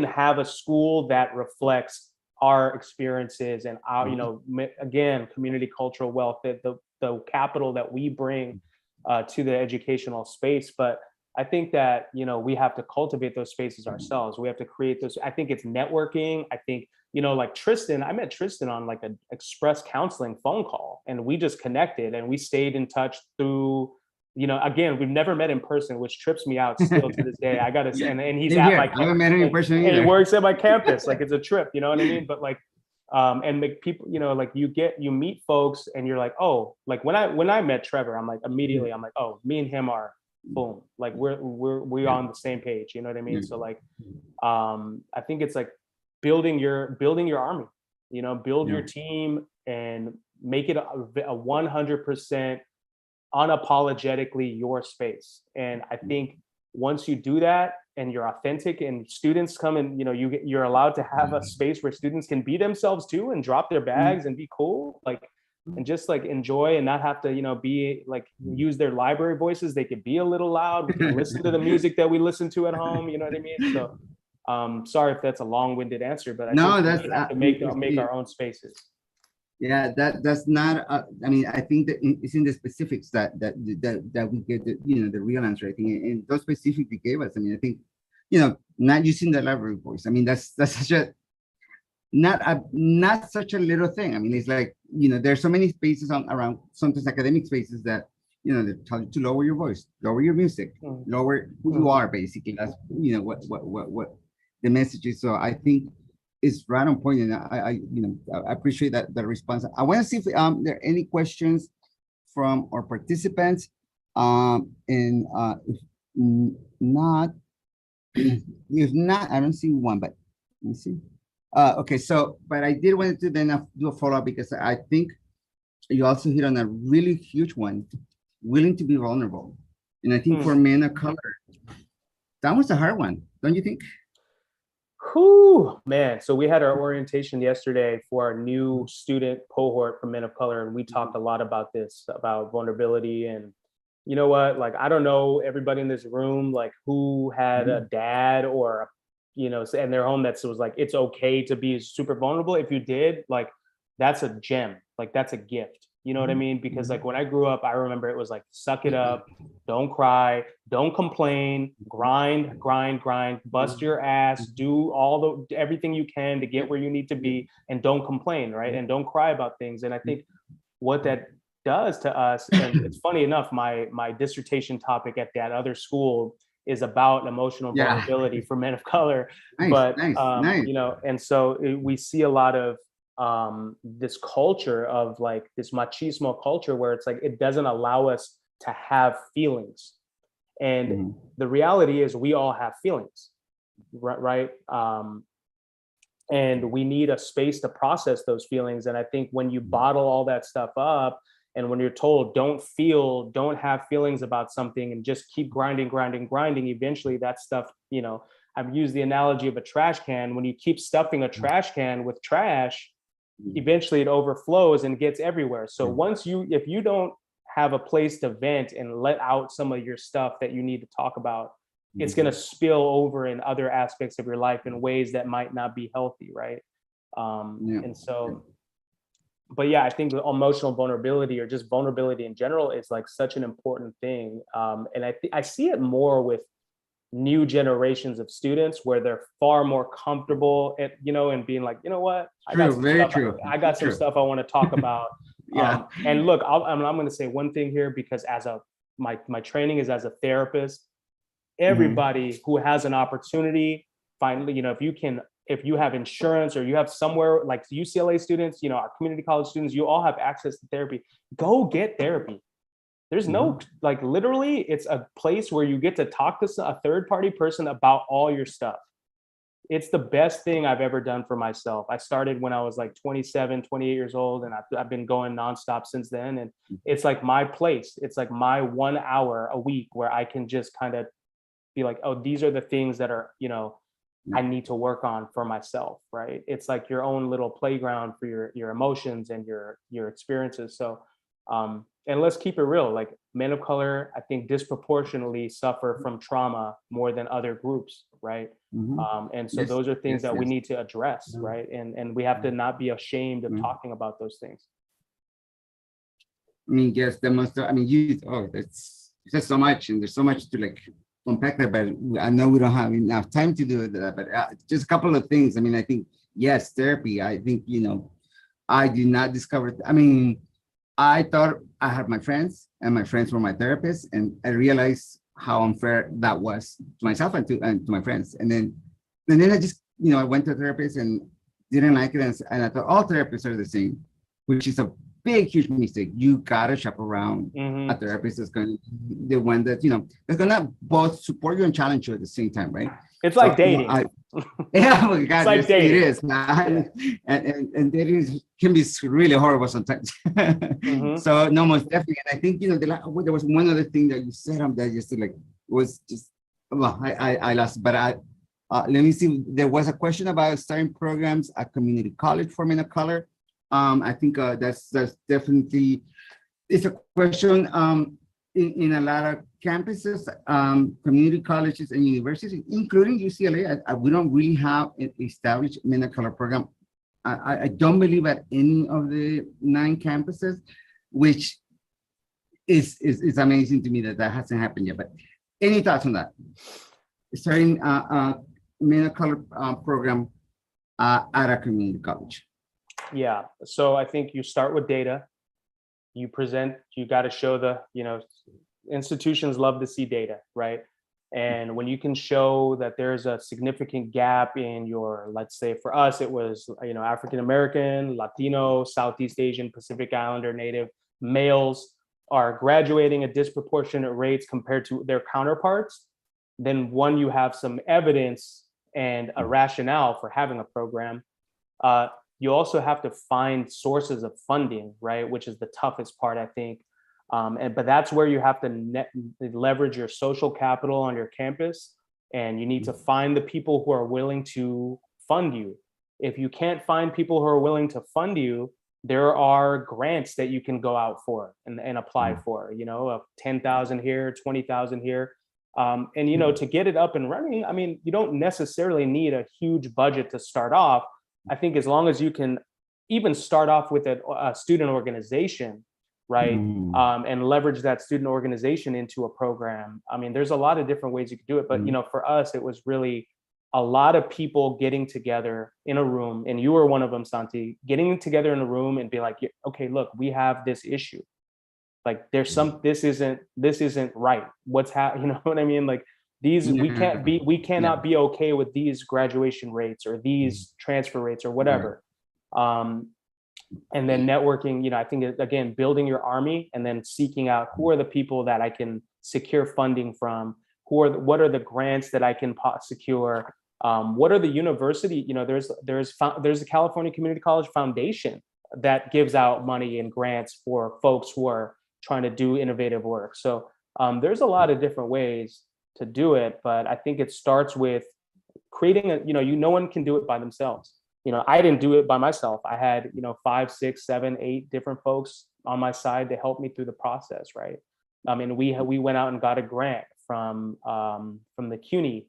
have a school that reflects our experiences and our, you know, again, community cultural wealth, the capital that we bring to the educational space. But I think that, you know, we have to cultivate those spaces ourselves. We have to create those. I think it's networking. I think, you know, like Tristan, I met Tristan on like an express counseling phone call and we just connected and we stayed in touch through, you know, again, we've never met in person, which trips me out still to this day. I got to, and he's at my campus. I haven't met him in person either. And he works at my campus. Like it's a trip, you know what I mean? But like, and make people, you know, like you meet folks and you're like, oh, like when I met Trevor, I'm like, immediately, I'm like, oh, me and him are, boom, like we're on the same page, you know what I mean? So like I think it's like building your army, you know, build your team and make it a 100% unapologetically your space. And I think once you do that and you're authentic and students come and, you know, you're allowed to have a space where students can be themselves too and drop their bags and be cool, like, and just like enjoy and not have to, you know, be like, use their library voices. They could be a little loud. We can listen to the music that we listen to at home. You know what I mean? So sorry if that's a long-winded answer, but I think we have to make our own spaces. Yeah, that's not, I mean, I think that it's in the specifics that we get the, you know, the real answer, I think, and those specifics you gave us. I mean, I think, you know, not using the library voice. I mean, that's such a, not such a little thing. I mean, it's like, you know, there's so many spaces around, sometimes academic spaces that, you know, they tell you to lower your voice, lower your music, lower who you are, basically. That's, you know, what the message is. So I think it's right on point, and I you know, I appreciate that response. I want to see if there are any questions from our participants, and if not, I don't see one, but let me see. Okay, so, but I did want to then do a follow-up because I think you also hit on a really huge one, willing to be vulnerable. And I think for men of color, that was a hard one, don't you think? Whew, man. So we had our orientation yesterday for our new student cohort for men of color. And we talked a lot about this, about vulnerability and, you know what, like, I don't know everybody in this room, like who had a dad or, you know, in their home that was like, it's okay to be super vulnerable. If you did, like, that's a gem, like that's a gift. You know what I mean? Because like when I grew up, I remember it was like, suck it up, don't cry, don't complain, grind, grind, grind, bust your ass, do everything you can to get where you need to be, and don't complain, right? And don't cry about things. And I think what that does to us, and it's funny enough, my dissertation topic at that other school is about emotional vulnerability for men of color. But you know, and so we see a lot of this culture of like this machismo culture where it's like it doesn't allow us to have feelings. And the reality is we all have feelings, right? And we need a space to process those feelings. And I think when you bottle all that stuff up, and when you're told don't have feelings about something and just keep grinding, eventually that stuff, you know, I've used the analogy of a trash can. When you keep stuffing a trash can with trash, eventually it overflows and gets everywhere. So if you don't have a place to vent and let out some of your stuff that you need to talk about, it's going to spill over in other aspects of your life in ways that might not be healthy, right? And so, but yeah, I think emotional vulnerability or just vulnerability in general is like such an important thing. And I see it more with new generations of students where they're far more comfortable at, you know, and being like, you know what, I got some stuff I want to talk about. And look, I'm going to say one thing here, because my training is as a therapist. Everybody who has an opportunity, finally, you know, if you have insurance or you have somewhere like UCLA students, you know, our community college students, you all have access to therapy. Go get therapy. There's no, like, literally, it's a place where you get to talk to a third-party person about all your stuff. It's the best thing I've ever done for myself. I started when I was like 27, 28 years old, and I've been going nonstop since then. And it's like my place. It's like my 1 hour a week where I can just kind of be like, oh, these are the things that are, you know, I need to work on for myself, right? It's like your own little playground for your emotions and your experiences. So, and let's keep it real, like men of color, I think disproportionately suffer from trauma more than other groups, right? And so those are things that we need to address, right? And we have to not be ashamed of talking about those things. I mean, yes, it's just so much, and there's so much to like unpack that, but I know we don't have enough time to do that, but just a couple of things. I mean, I think, yes, therapy, I think, you know, I did not discover, I mean, I thought I had my friends and my friends were my therapists, and I realized how unfair that was to myself and to my friends. And then I just, you know, I went to a therapist and didn't like it. And I thought all therapists are the same, which is a big, huge mistake. You gotta shop around a therapist that's going to be the one that, you know, that's gonna both support you and challenge you at the same time, right? It's like dating. Yeah, oh my God, like dating. It is. And dating can be really horrible sometimes. So no, most definitely. And I think, you know, there was one other thing that you said that just like was just, well, I lost, but let me see. There was a question about starting programs at community college for men of color. I think that's definitely, it's a question in a lot of campuses, community colleges and universities, including UCLA. We don't really have an established men of color program. I don't believe at any of the 9 campuses, which is amazing to me that hasn't happened yet. But any thoughts on that? Starting men of color program at a community college. Yeah, so I think you start with data. You present, you got to show you know, institutions love to see data, right? And when you can show that there's a significant gap in your, let's say for us, it was, you know, African-American, Latino, Southeast Asian, Pacific Islander, Native males are graduating at disproportionate rates compared to their counterparts, then one, you have some evidence and a rationale for having a program. You also have to find sources of funding, right? Which is the toughest part, I think. But that's where you have to leverage your social capital on your campus, and you need to find the people who are willing to fund you. If you can't find people who are willing to fund you, there are grants that you can go out for and apply for, you know, of 10,000 here, 20,000 here. And, you know, to get it up and running, I mean, you don't necessarily need a huge budget to start off. I think as long as you can even start off with a student organization, right? And leverage that student organization into a program. I mean, there's a lot of different ways you could do it, but, you know, for us, it was really a lot of people getting together in a room, and you were one of them, Santi, getting together in a room and be like, okay, look, we have this issue. Like there's this isn't right. What's happening? You know what I mean? Like these, we cannot be okay with these graduation rates or these transfer rates or whatever. And then networking, you know, I think again, building your army and then seeking out who are the people that I can secure funding from, what are the grants that I can secure, what are the university, you know, there's the California Community College Foundation that gives out money and grants for folks who are trying to do innovative work. So there's a lot of different ways to do it, but I think it starts with creating no one can do it by themselves. You know, I didn't do it by myself. I had, 5, 6, 7, 8 different folks on my side to help me through the process, right? I mean, we went out and got a grant from the CUNY,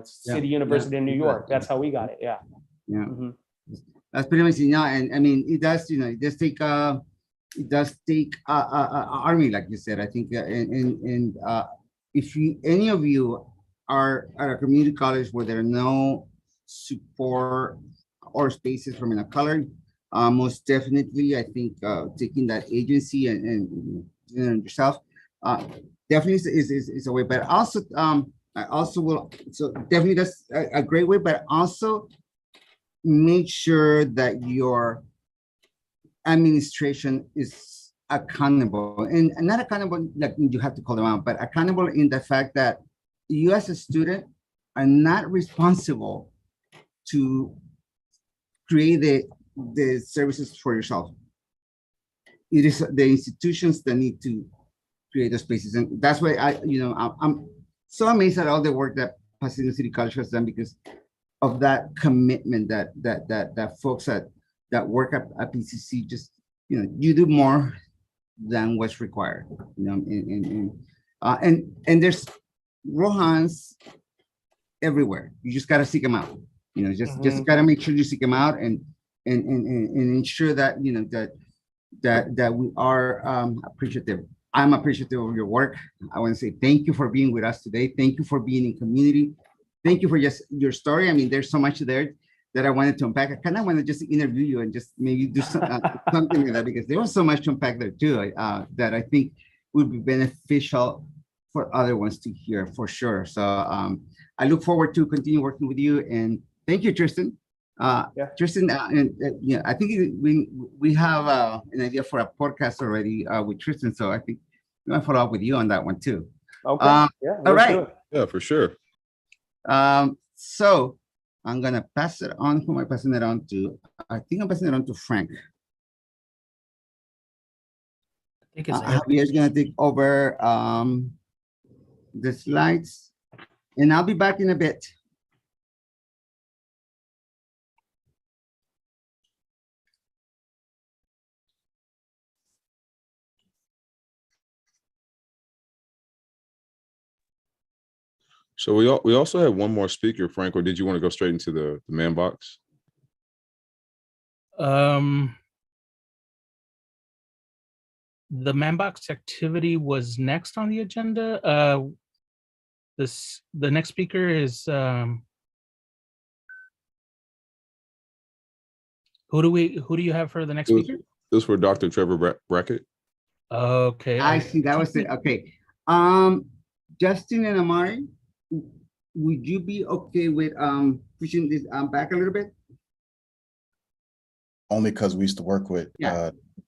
City University in New York. That's how we got it. Yeah. That's pretty much it. And I mean, it does, it does take army, like you said. I think, and if any of you are at a community college where there are no support or spaces from a color, most definitely, I think taking that agency and yourself definitely is a way. But also, I also will. So definitely that's a great way. But also make sure that your administration is accountable, and not accountable like you have to call them out, but accountable in the fact that you as a student are not responsible to create the services for yourself. It is the institutions that need to create the spaces, and that's why I'm so amazed at all the work that Pasadena City College has done because of that commitment that folks that work at PCC just you do more than what's required. And there's Rohans everywhere. You just got to seek them out. Just got to make sure you seek them out and ensure that that we are appreciative. I'm appreciative of your work. I want to say thank you for being with us today. Thank you for being in community. Thank you for just your story. I mean, there's so much there that I wanted to unpack. I kind of want to just interview you and just maybe do something like that because there was so much to unpack there too that I think would be beneficial for other ones to hear for sure. So I look forward to continue working with you, and thank you, Tristan. Tristan, I think we have an idea for a podcast already with Tristan, so I think we want to follow up with you on that one too. Okay. All right. Yeah, for sure. So I'm gonna pass it on. Who am I passing it on to? I think I'm passing it on to Frank. I think it's Javier's gonna take over the slides, and I'll be back in a bit. So we also have one more speaker, Frank, or did you want to go straight into the man box? The man box activity was next on the agenda. The next speaker is who do you have for the next speaker? This is for Dr. Trevor Brackett. Okay. I see. That was it. Okay. Justin and Amari, would you be okay with pushing this back a little bit? Only because we used to work with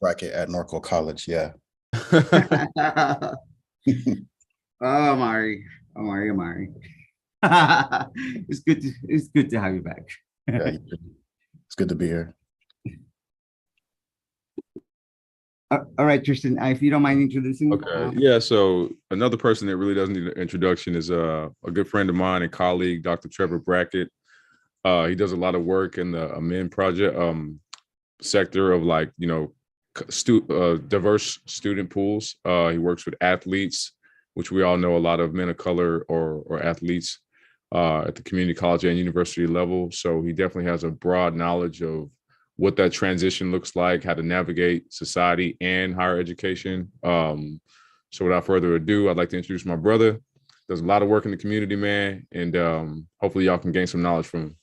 Brackett at Norco College. Yeah. Amari. It's good to have you back. Yeah, it's good to be here. All right, Tristan, if you don't mind introducing. Okay. Yeah. So another person that really doesn't need an introduction is a good friend of mine and colleague, Dr. Trevor Brackett. He does a lot of work in the AMEN project, sector of like, diverse student pools. He works with athletes, which we all know a lot of men of color or athletes at the community college and university level. So he definitely has a broad knowledge of what that transition looks like, how to navigate society and higher education. So without further ado, I'd like to introduce my brother. Does a lot of work in the community, man, and hopefully y'all can gain some knowledge from him.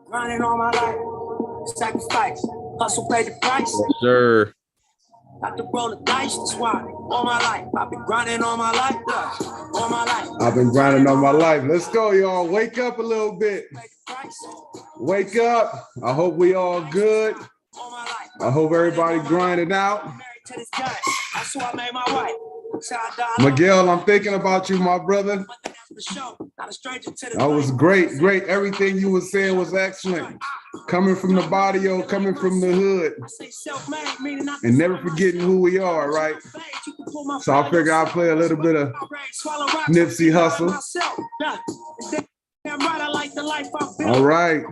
Grinding all my life, sacrifice, hustle, pay the price. Yes, sir. Got to roll the dice, that's why all my life I've been grinding all my life, all my life. I've been grinding all my life. Let's go, y'all. Wake up a little bit. Wake up. I hope we all good. I hope everybody grinding out. Miguel, I'm thinking about you, my brother. That was great, great. Everything you were saying was excellent. Coming from the barrio, coming from the hood, and never forgetting who we are, right? So I figure I'll play a little bit of Nipsey Hussle. All right.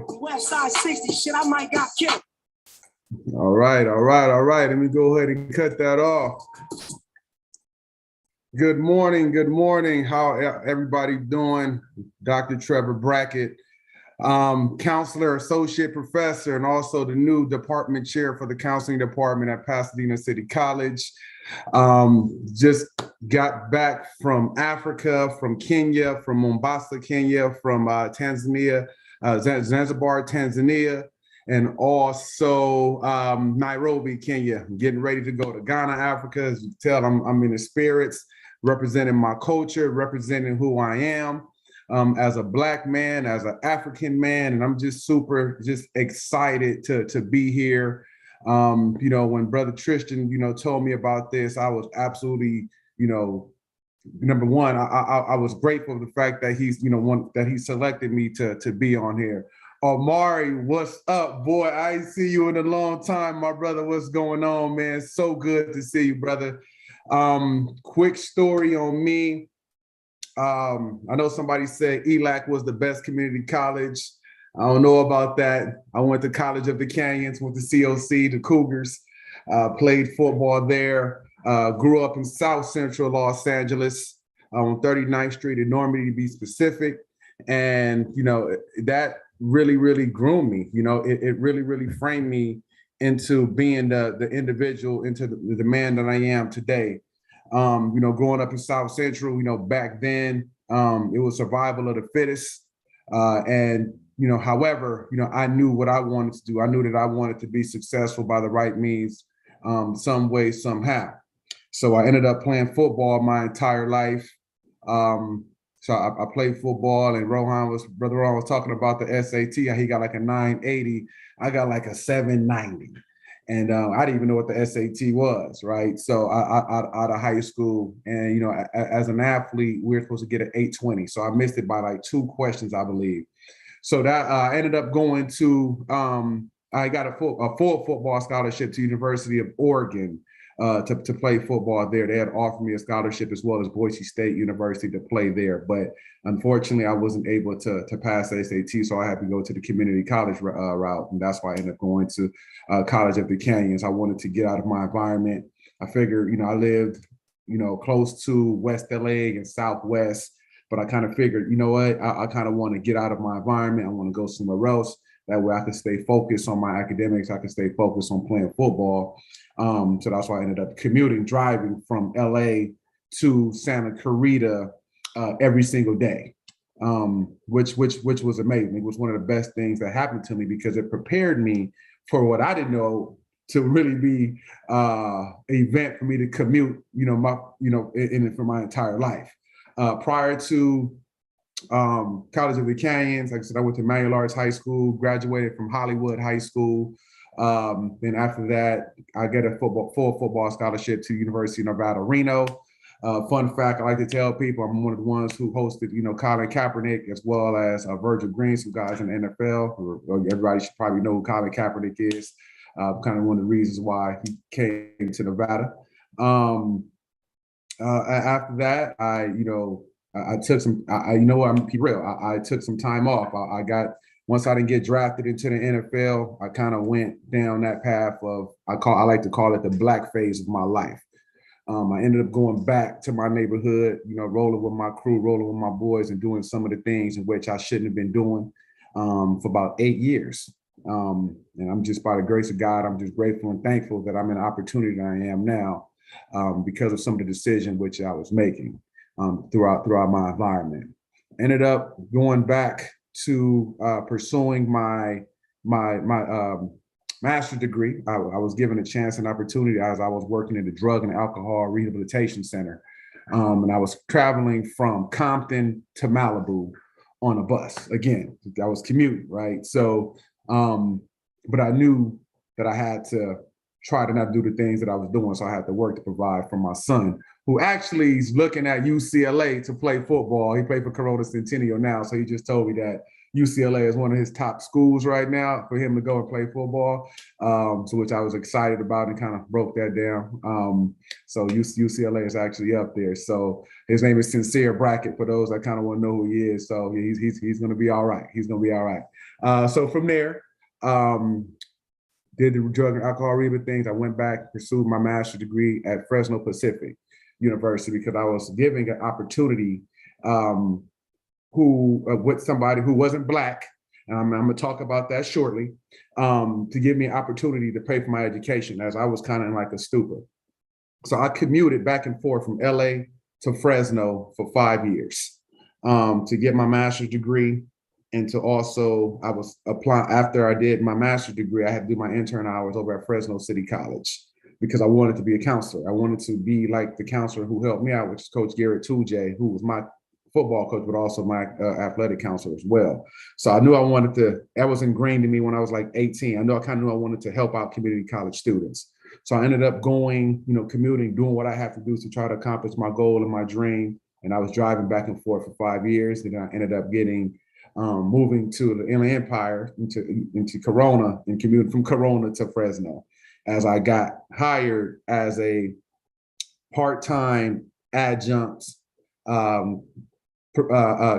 All right, all right, all right. Let me go ahead and cut that off. Good morning, good morning. How everybody doing? Dr. Trevor Brackett, counselor, associate professor, and also the new department chair for the counseling department at Pasadena City College. Just got back from Africa, from Kenya, from Mombasa, Kenya, from Tanzania, Zanzibar, Tanzania, and also Nairobi, Kenya. I'm getting ready to go to Ghana, Africa. As you can tell, I'm in the spirits, representing my culture, representing who I am as a Black man, as an African man, and I'm just super excited to be here. When Brother Tristan, told me about this, I was absolutely, number one, I was grateful for the fact that he's, that he selected me to be on here. Omari, what's up, boy? I ain't see you in a long time, my brother. What's going on, man? So good to see you, brother. Quick story on me. I know somebody said ELAC was the best community college. I don't know about that. I went to College of the Canyons, went to COC, the Cougars, played football there, grew up in South Central Los Angeles on 39th Street in Normandy, to be specific. And, that really, really groomed me. It really, really framed me into being the individual, into the man that I am today. Growing up in South Central, back then, it was survival of the fittest. However, I knew what I wanted to do. I knew that I wanted to be successful by the right means, some way, somehow. So I ended up playing football my entire life. So I played football, and Brother Rohan was talking about the SAT. He got like a 980. I got like a 790. And I didn't even know what the SAT was, right? So out of high school, and as an athlete, we were supposed to get an 820. So I missed it by like 2 questions, I believe. So that I ended up going to, I got a full football scholarship to University of Oregon to play football there. They had offered me a scholarship as well as Boise State University to play there. But unfortunately, I wasn't able to pass the SAT, so I had to go to the community college route. And that's why I ended up going to College of the Canyons. I wanted to get out of my environment. I figured, I lived, close to West LA and Southwest, but I kind of figured, I kind of want to get out of my environment. I want to go somewhere else. That way I could stay focused on my academics. I could stay focused on playing football. So that's why I ended up driving from LA to Santa Clarita every single day, which was amazing. It was one of the best things that happened to me because it prepared me for what I didn't know to really be an event for me to commute, for my entire life. Prior to College of the Canyons, like I said, I went to Manual Arts High School, graduated from Hollywood High School. Then after that, I get a full football scholarship to University of Nevada, Reno. Fun fact, I like to tell people I'm one of the ones who hosted, Colin Kaepernick, as well as Virgil Green, some guys in the NFL. Everybody should probably know who Colin Kaepernick is. Kind of one of the reasons why he came to Nevada. After that, I took some, I'm be real. I took some time off. I got Once I didn't get drafted into the NFL, I kind of went down that path of, I like to call it the black phase of my life. I ended up going back to my neighborhood, rolling with my crew, rolling with my boys, and doing some of the things in which I shouldn't have been doing for about 8 years. And I'm just, by the grace of God, I'm just grateful and thankful that I'm in the opportunity that I am now because of some of the decisions which I was making throughout my environment. Ended up going back to pursuing my master's degree. I was given a chance and opportunity as I was working in the Drug and Alcohol Rehabilitation Center. And I was traveling from Compton to Malibu on a bus. Again, I was commuting, right? So, but I knew that I had to try to not do the things that I was doing. So I had to work to provide for my son, who actually is looking at UCLA to play football. He played for Corona Centennial now. So he just told me that UCLA is one of his top schools right now for him to go and play football. So which I was excited about and kind of broke that down. So UCLA is actually up there. So his name is Sincere Brackett for those that kind of want to know who he is. So he's going to be all right. He's going to be all right. So from there, did the drug and alcohol rehab things. I went back, pursued my master's degree at Fresno Pacific University because I was giving an opportunity with somebody who wasn't Black, and I'm going to talk about that shortly, to give me an opportunity to pay for my education as I was kind of in like a stupor. So I commuted back and forth from LA to Fresno for 5 years to get my master's degree. And to also, I was applying after I did my master's degree, I had to do my intern hours over at Fresno City College because I wanted to be a counselor. I wanted to be like the counselor who helped me out, which is Coach Garrett Tujay, who was my football coach, but also my athletic counselor as well. So I knew I wanted to, that was ingrained in me when I was like 18. I kind of knew I wanted to help out community college students. So I ended up going, commuting, doing what I have to do to try to accomplish my goal and my dream. And I was driving back and forth for 5 years. And I ended up moving to the Inland Empire into Corona and commuting from Corona to Fresno as I got hired as a part-time adjunct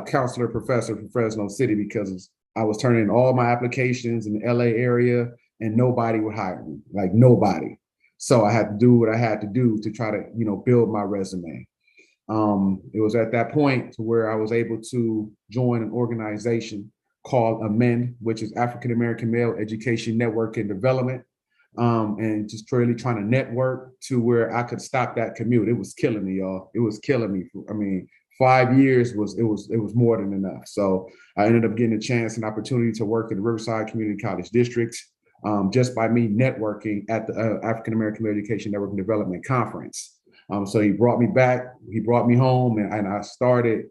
counselor professor for Fresno City because I was turning in all my applications in the LA area and nobody would hire me, like nobody. So I had to do what I had to do to try to, build my resume. It was at that point to where I was able to join an organization called AMEND, which is African American Male Education Network and Development, and just really trying to network to where I could stop that commute. It was killing me, y'all. It was killing me. I mean, 5 years was more than enough. So I ended up getting a chance and opportunity to work in the Riverside Community College District just by me networking at the African American Male Education Network and Development Conference. So he brought me back, he brought me home, and I started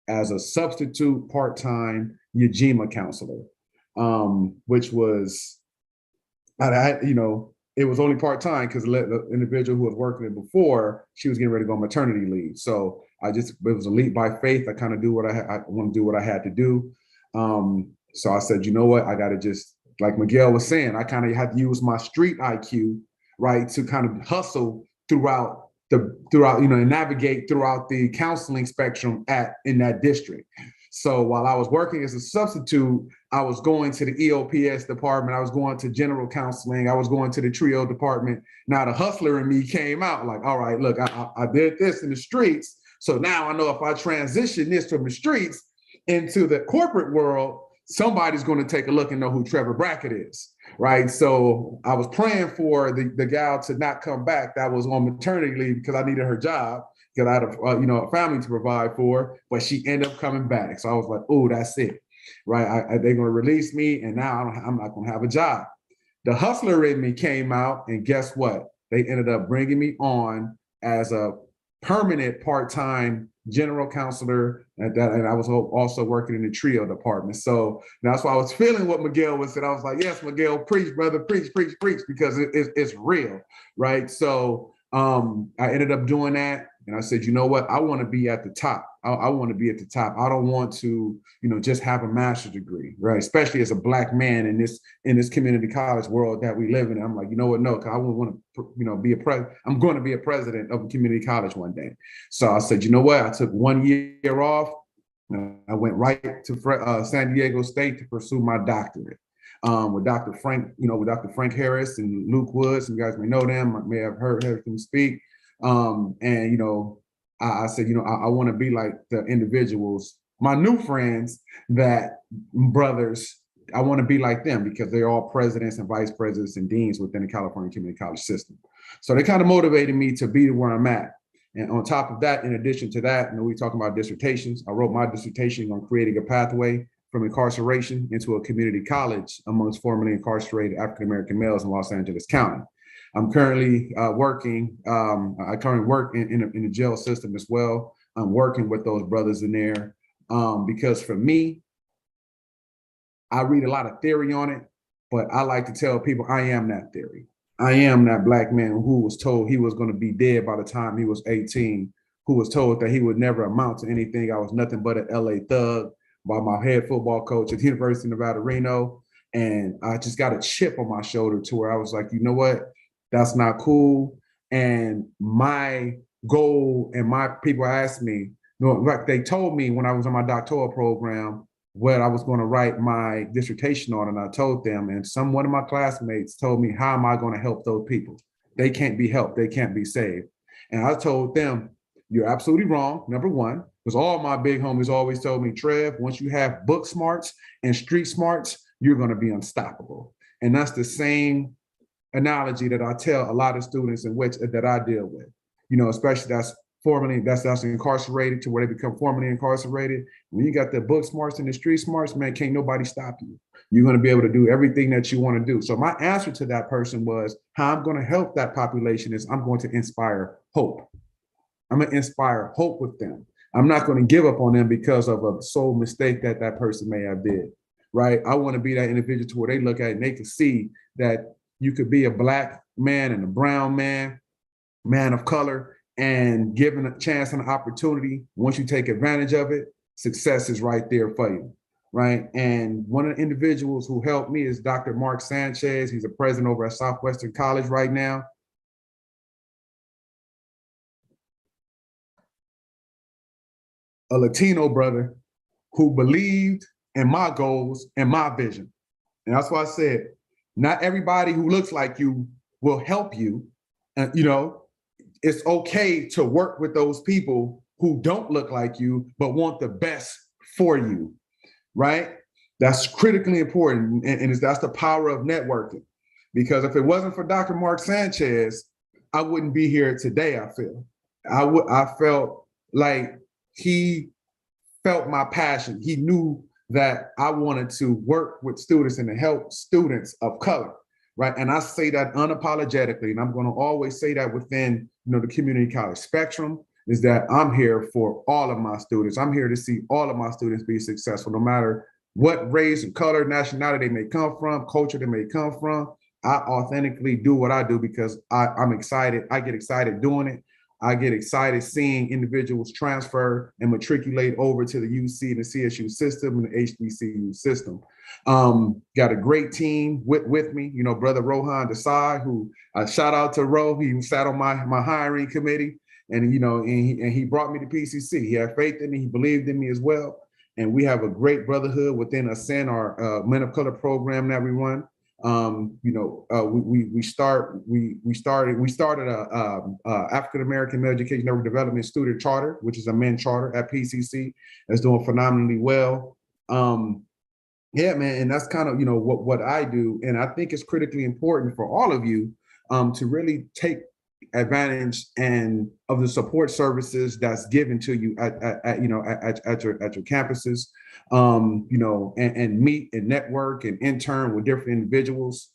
as a substitute part-time Yajima counselor, which was, it was only part-time because the individual who was working it before, she was getting ready to go on maternity leave. So it was a leap by faith. I kind of do what I want to do what I had to do. So I said, you know what, I got to just, like Miguel was saying, I kind of had to use my street IQ, right, to kind of hustle throughout, and navigate throughout the counseling spectrum in that district. So while I was working as a substitute, I was going to the EOPS department, I was going to general counseling, I was going to the TRIO department. Now the hustler in me came out like, all right, look, I did this in the streets. So now I know if I transition this from the streets into the corporate world, somebody's going to take a look and know who Trevor Brackett is, right? So I was praying for the gal to not come back that was on maternity leave because I needed her job because I had a family to provide for, but she ended up coming back. So I was like, oh, that's it, right? They're going to release me and now I'm not going to have a job. The hustler in me came out and guess what? They ended up bringing me on as a permanent part-time general counselor, and I was also working in the TRIO department. So that's why I was feeling what Miguel was saying. I was like, yes, Miguel, preach, brother, preach, because it's real, right? So I ended up doing that. And I said, you know what? I want to be at the top. I want to be at the top. I don't want to, just have a master's degree, right? Especially as a Black man in this community college world that we live in. I'm like, you know what? No, because I want to, be I'm going to be a president of a community college one day. So I said, you know what? I took 1 year off. I went right to San Diego State to pursue my doctorate with Dr. Frank Harris and Luke Woods. You guys may know them, may have heard them speak. I said, I want to be like the individuals, my new friends, that brothers, I want to be like them because they're all presidents and vice presidents and deans within the California community college system. So they kind of motivated me to be where I'm at. And on top of that, in addition to that, we talking about dissertations. I wrote my dissertation on creating a pathway from incarceration into a community college amongst formerly incarcerated African-American males in Los Angeles County. I'm currently working, I currently work in the jail system as well. I'm working with those brothers in there because for me, I read a lot of theory on it, but I like to tell people I am that theory. I am that Black man who was told he was going to be dead by the time he was 18, who was told that he would never amount to anything. I was nothing but an LA thug by my head football coach at the University of Nevada, Reno. And I just got a chip on my shoulder to where I was like, you know what? That's not cool. And my goal and my people asked me, they told me when I was on my doctoral program, what I was going to write my dissertation on, and I told them, and one of my classmates told me, how am I going to help those people? They can't be helped, they can't be saved. And I told them, you're absolutely wrong, number one, because all my big homies always told me, Trev, once you have book smarts and street smarts, you're going to be unstoppable. And that's the same analogy that I tell a lot of students that I deal with, especially that's incarcerated to where they become formally incarcerated. When you got the book smarts and the street smarts, man, can't nobody stop you. You're going to be able to do everything that you want to do. So my answer to that person was, how I'm going to help that population is I'm going to inspire hope. I'm going to inspire hope with them. I'm not going to give up on them because of a sole mistake that person may have did, right? I want to be that individual to where they look at it and they can see that you could be a Black man and a brown man of color, and given a chance and an opportunity, once you take advantage of it, success is right there for you, right? And one of the individuals who helped me is Dr. Mark Sanchez. He's a president over at Southwestern College right now. A Latino brother who believed in my goals and my vision. And that's why I said, not everybody who looks like you will help you. And, it's okay to work with those people who don't look like you, but want the best for you, right? That's critically important. And that's the power of networking. Because if it wasn't for Dr. Mark Sanchez, I wouldn't be here today, I feel. I felt like he felt my passion. He knew that I wanted to work with students and to help students of color, right? And I say that unapologetically, and I'm going to always say that within the community college spectrum, is that I'm here for all of my students. I'm here to see all of my students be successful, no matter what race and color, nationality they may come from, culture they may come from. I authentically do what I do because I'm excited. I get excited doing it. I get excited seeing individuals transfer and matriculate over to the UC and the CSU system and the HBCU system. Got a great team with me, Brother Rohan Desai, who shout out to Ro. He sat on my hiring committee, and he brought me to PCC. He had faith in me. He believed in me as well. And we have a great brotherhood within Ascend, our Men of Color program that we run. We started a African American Male Education Network Development Student Charter, which is a men charter at PCC, that's doing phenomenally well. Yeah, man, and that's kind of what I do, and I think it's critically important for all of you to really take advantage of the support services that's given to you at your campuses, and meet and network and intern with different individuals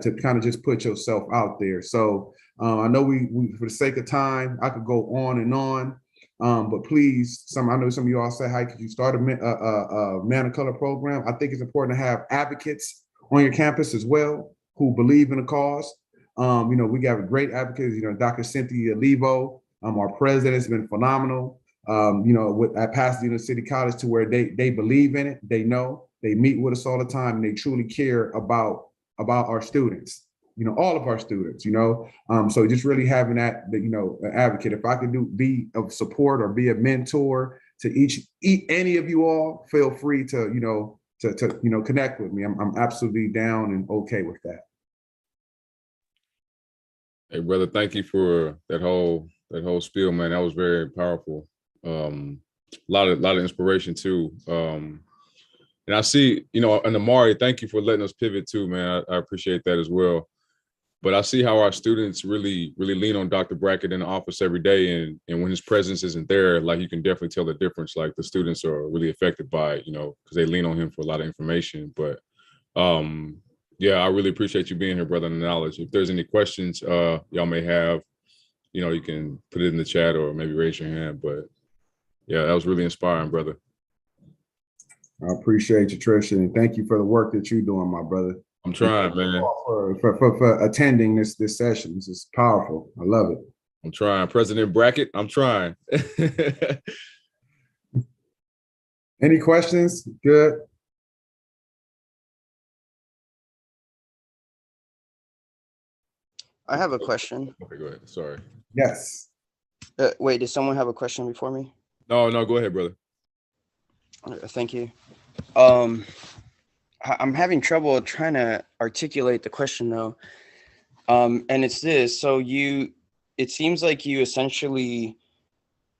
to kind of just put yourself out there. So I know we for the sake of time, I could go on and on, but please, I know some of you all say, "Hi, could you start a Man of Color program?" I think it's important to have advocates on your campus as well who believe in the cause. We got great advocates, Dr. Cynthia Levo, our president, has been phenomenal, at Pasadena City College, to where they believe in it, they know, they meet with us all the time, and they truly care about our students, all of our students, so just really having that, an advocate. If I could be of support or be a mentor any of you all, feel free to, connect with me. I'm absolutely down and okay with that. Hey, brother, thank you for that whole spiel, man. That was very powerful. A lot of inspiration too. And I see, and Amari, thank you for letting us pivot too, man. I appreciate that as well. But I see how our students really lean on Dr. Brackett in the office every day, and when his presence isn't there, like, you can definitely tell the difference. Like, the students are really affected by it, because they lean on him for a lot of information. But yeah, I really appreciate you being here, brother, and the knowledge. If there's any questions y'all may have, you can put it in the chat or maybe raise your hand. But yeah, that was really inspiring, brother. I appreciate you, Tristan, and thank you for the work that you're doing, my brother. I'm trying, man. For attending this session. This is powerful. I love it. I'm trying. President Brackett, I'm trying. Any questions? Good. I have a question. Okay, go ahead. Sorry. Yes. Wait, did someone have a question before me? No, go ahead, brother. Thank you. I'm having trouble trying to articulate the question though. And it's this, so it seems like you essentially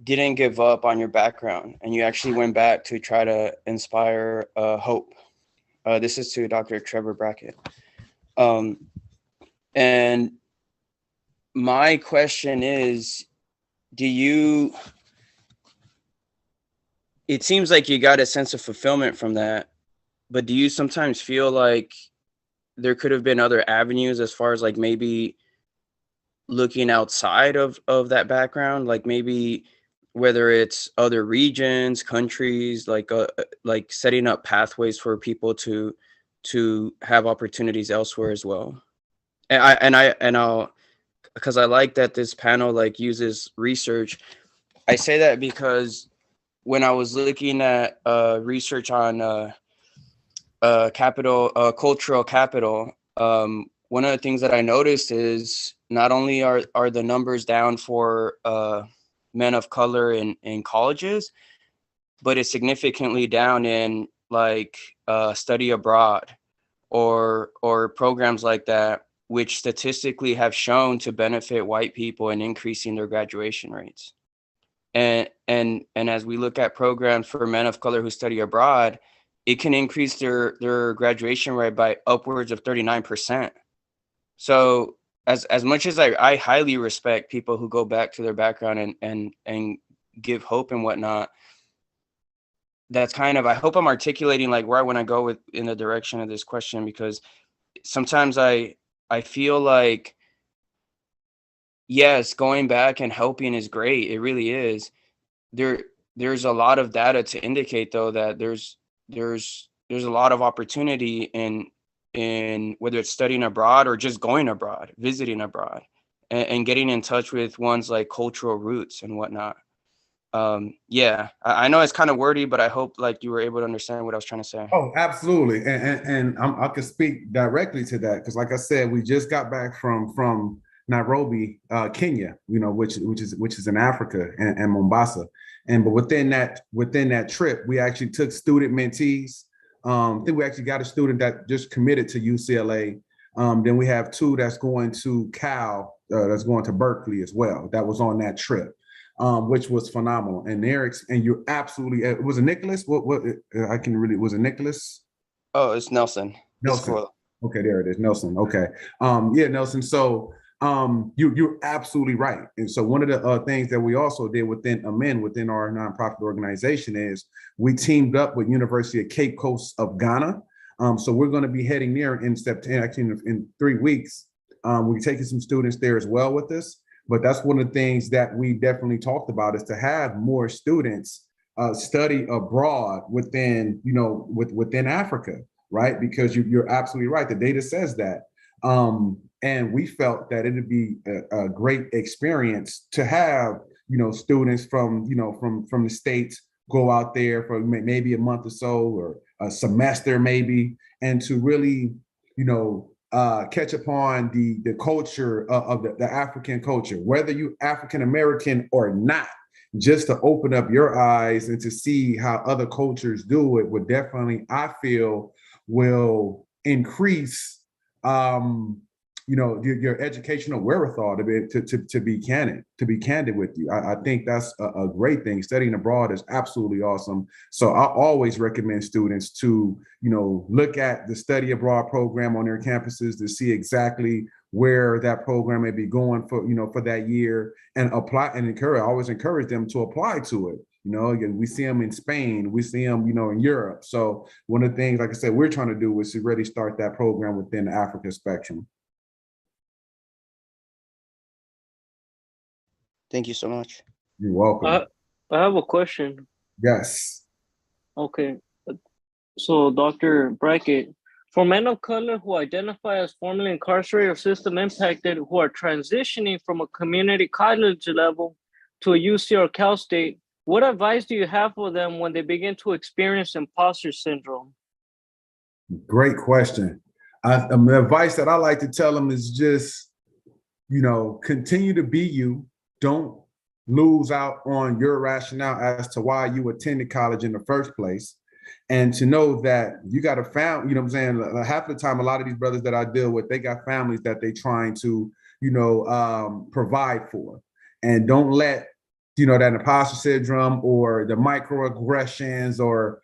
didn't give up on your background and you actually went back to try to inspire hope. This is to Dr. Trevor Brackett. And my question is, it seems like you got a sense of fulfillment from that, but do you sometimes feel like there could have been other avenues as far as like maybe looking outside of that background, like maybe whether it's other regions, countries, like setting up pathways for people to have opportunities elsewhere as well? I'll because I like that this panel like uses research. I say that because when I was looking at research on cultural capital, one of the things that I noticed is not only are the numbers down for men of color in colleges, but it's significantly down in like study abroad or programs like that, which statistically have shown to benefit white people in increasing their graduation rates. And as we look at programs for men of color who study abroad, it can increase their graduation rate by upwards of 39%. So as much as I highly respect people who go back to their background and give hope and whatnot, that's kind of, I hope I'm articulating like where I want to go in the direction of this question, because sometimes I feel like, yes, going back and helping is great. It really is. There's a lot of data to indicate though that there's a lot of opportunity in whether it's studying abroad or just going abroad, visiting abroad, and getting in touch with one's like cultural roots and whatnot. Yeah, I know it's kind of wordy, but I hope like you were able to understand what I was trying to say. Oh, absolutely. And I can speak directly to that because, like I said, we just got back from Nairobi, Kenya, which is in Africa, and Mombasa. But within that trip, we actually took student mentees. I think we actually got a student that just committed to UCLA. Then we have two that's going to Cal, that's going to Berkeley as well. That was on that trip. Which was phenomenal. And Eric's, and you're absolutely, was it Nicholas? Was it Nicholas? Oh, it's Nelson. Nelson. Okay, there it is, Nelson. Okay. Yeah, Nelson. So you're absolutely right. And so one of the things that we also did within AMEN, within our nonprofit organization, is we teamed up with University of Cape Coast of Ghana. So we're going to be heading there in September, actually in 3 weeks. We're taking some students there as well with us. But that's one of the things that we definitely talked about, is to have more students study abroad within Africa, right? Because you're absolutely right. The data says that. And we felt that it'd be a great experience to have, students from the States go out there for maybe a month or so, or a semester maybe, and to really, catch upon the culture of the African culture, whether you African American or not. just to open up your eyes and to see how other cultures do it would definitely, I feel, will increase your educational wherewithal to be candid with you. I think that's a great thing. Studying abroad is absolutely awesome. So I always recommend students to, look at the study abroad program on their campuses to see exactly where that program may be going for that year, and apply and always encourage them to apply to it. Again, we see them in Spain, we see them, in Europe. So one of the things, like I said, we're trying to do is to really start that program within the Africa spectrum. Thank you so much. You're welcome. I have a question. Yes. Okay. So, Dr. Brackett, for men of color who identify as formerly incarcerated or system impacted, who are transitioning from a community college level to a UC or Cal State, what advice do you have for them when they begin to experience imposter syndrome? Great question. The advice that I like to tell them is just, continue to be you. Don't lose out on your rationale as to why you attended college in the first place. And to know that you got a family, half the time, a lot of these brothers that I deal with, they got families that they trying to, provide for. And don't let, that imposter syndrome or the microaggressions or,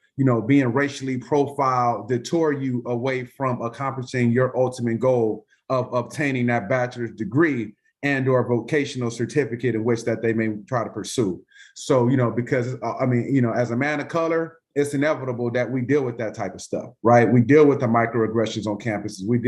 being racially profiled detour you away from accomplishing your ultimate goal of obtaining that bachelor's degree and or vocational certificate in which that they may try to pursue. So, because as a man of color, it's inevitable that we deal with that type of stuff, right? We deal with the microaggressions on campuses. We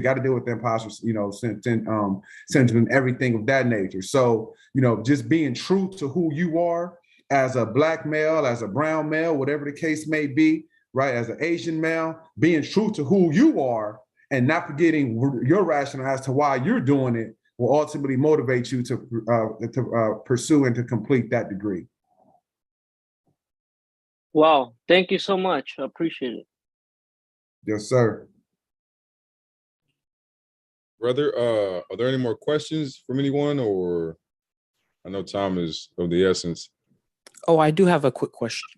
got to deal with the imposter, syndrome and everything of that nature. So, just being true to who you are as a Black male, as a brown male, whatever the case may be, right? As an Asian male, being true to who you are and not forgetting your rationale as to why you're doing it will ultimately motivate you to pursue and to complete that degree. Wow, thank you so much. I appreciate it. Yes, sir. Brother, are there any more questions from anyone, or I know time is of the essence? Oh, I do have a quick question.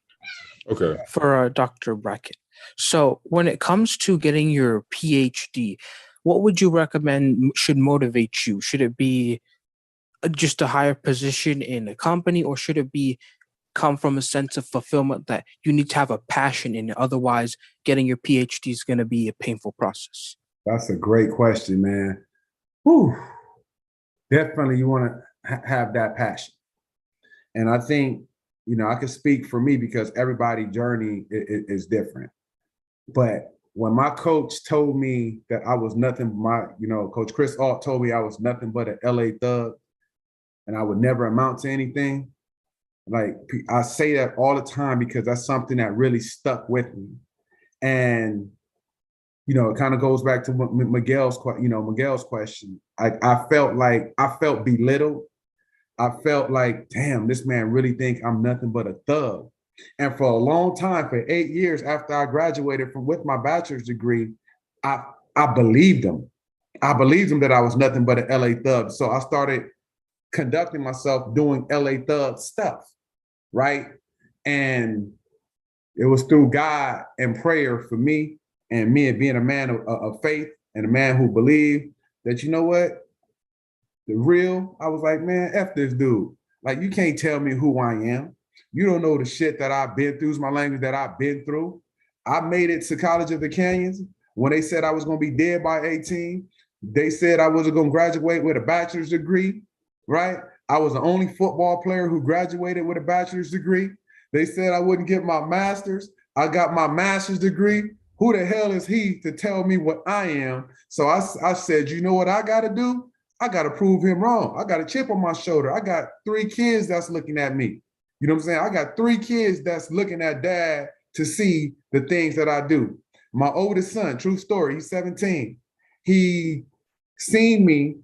Okay. For Dr. Brackett. So when it comes to getting your PhD, what would you recommend should motivate you? Should it be just a higher position in a company, or should it come from a sense of fulfillment that you need to have a passion in it? Otherwise, getting your PhD is going to be a painful process. That's a great question, man. Whew. Definitely you want to have that passion. And I think, I can speak for me because everybody's journey is different. But when my coach told me that I was nothing, Coach Chris Alt told me I was nothing but an LA thug and I would never amount to anything. Like, I say that all the time because that's something that really stuck with me. And, it kind of goes back to Miguel's question. I felt belittled. I felt like, damn, this man really think I'm nothing but a thug. And for a long time, for 8 years after I graduated with my bachelor's degree, I believed him. I believed him that I was nothing but an LA thug. So I started conducting myself doing LA thug stuff, right? And it was through God and prayer for me and being a man of faith and a man who believed that, you know what? The real, I was like, man, F this dude. Like, you can't tell me who I am. You don't know the shit that I've been through, my language that I've been through. I made it to College of the Canyons when they said I was going to be dead by 18. They said I wasn't going to graduate with a bachelor's degree, right? I was the only football player who graduated with a bachelor's degree. They said I wouldn't get my master's. I got my master's degree. Who the hell is he to tell me what I am? So I said, you know what I got to do? I got to prove him wrong. I got a chip on my shoulder. I got 3 kids that's looking at me. You know what I'm saying? I got 3 kids that's looking at dad to see the things that I do. My oldest son, true story, he's 17. He seen me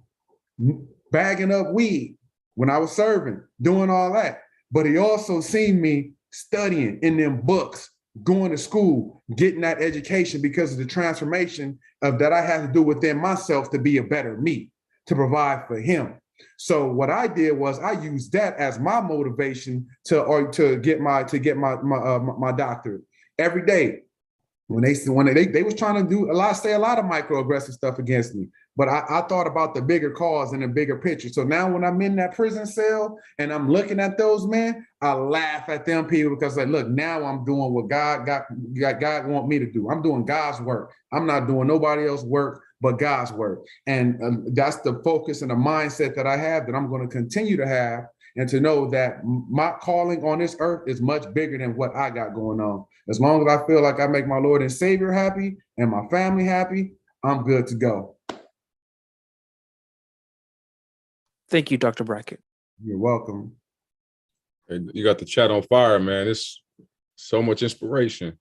bagging up weed when I was serving, doing all that. But he also seen me studying in them books, going to school, getting that education because of the transformation of that I had to do within myself to be a better me, to provide for him. So what I did was I used that as my motivation to get my doctorate every day. When they was trying to say a lot of microaggressive stuff against me, but I thought about the bigger cause and the bigger picture. So now when I'm in that prison cell and I'm looking at those men, I laugh at them people because like, look, now I'm doing what God want me to do. I'm doing God's work. I'm not doing nobody else's work but God's work. And that's the focus and the mindset that I have, that I'm going to continue to have, and to know that my calling on this earth is much bigger than what I got going on. As long as I feel like I make my Lord and Savior happy and my family happy, I'm good to go. Thank you, Dr. Brackett. You're welcome. Hey, you got the chat on fire, man. It's so much inspiration.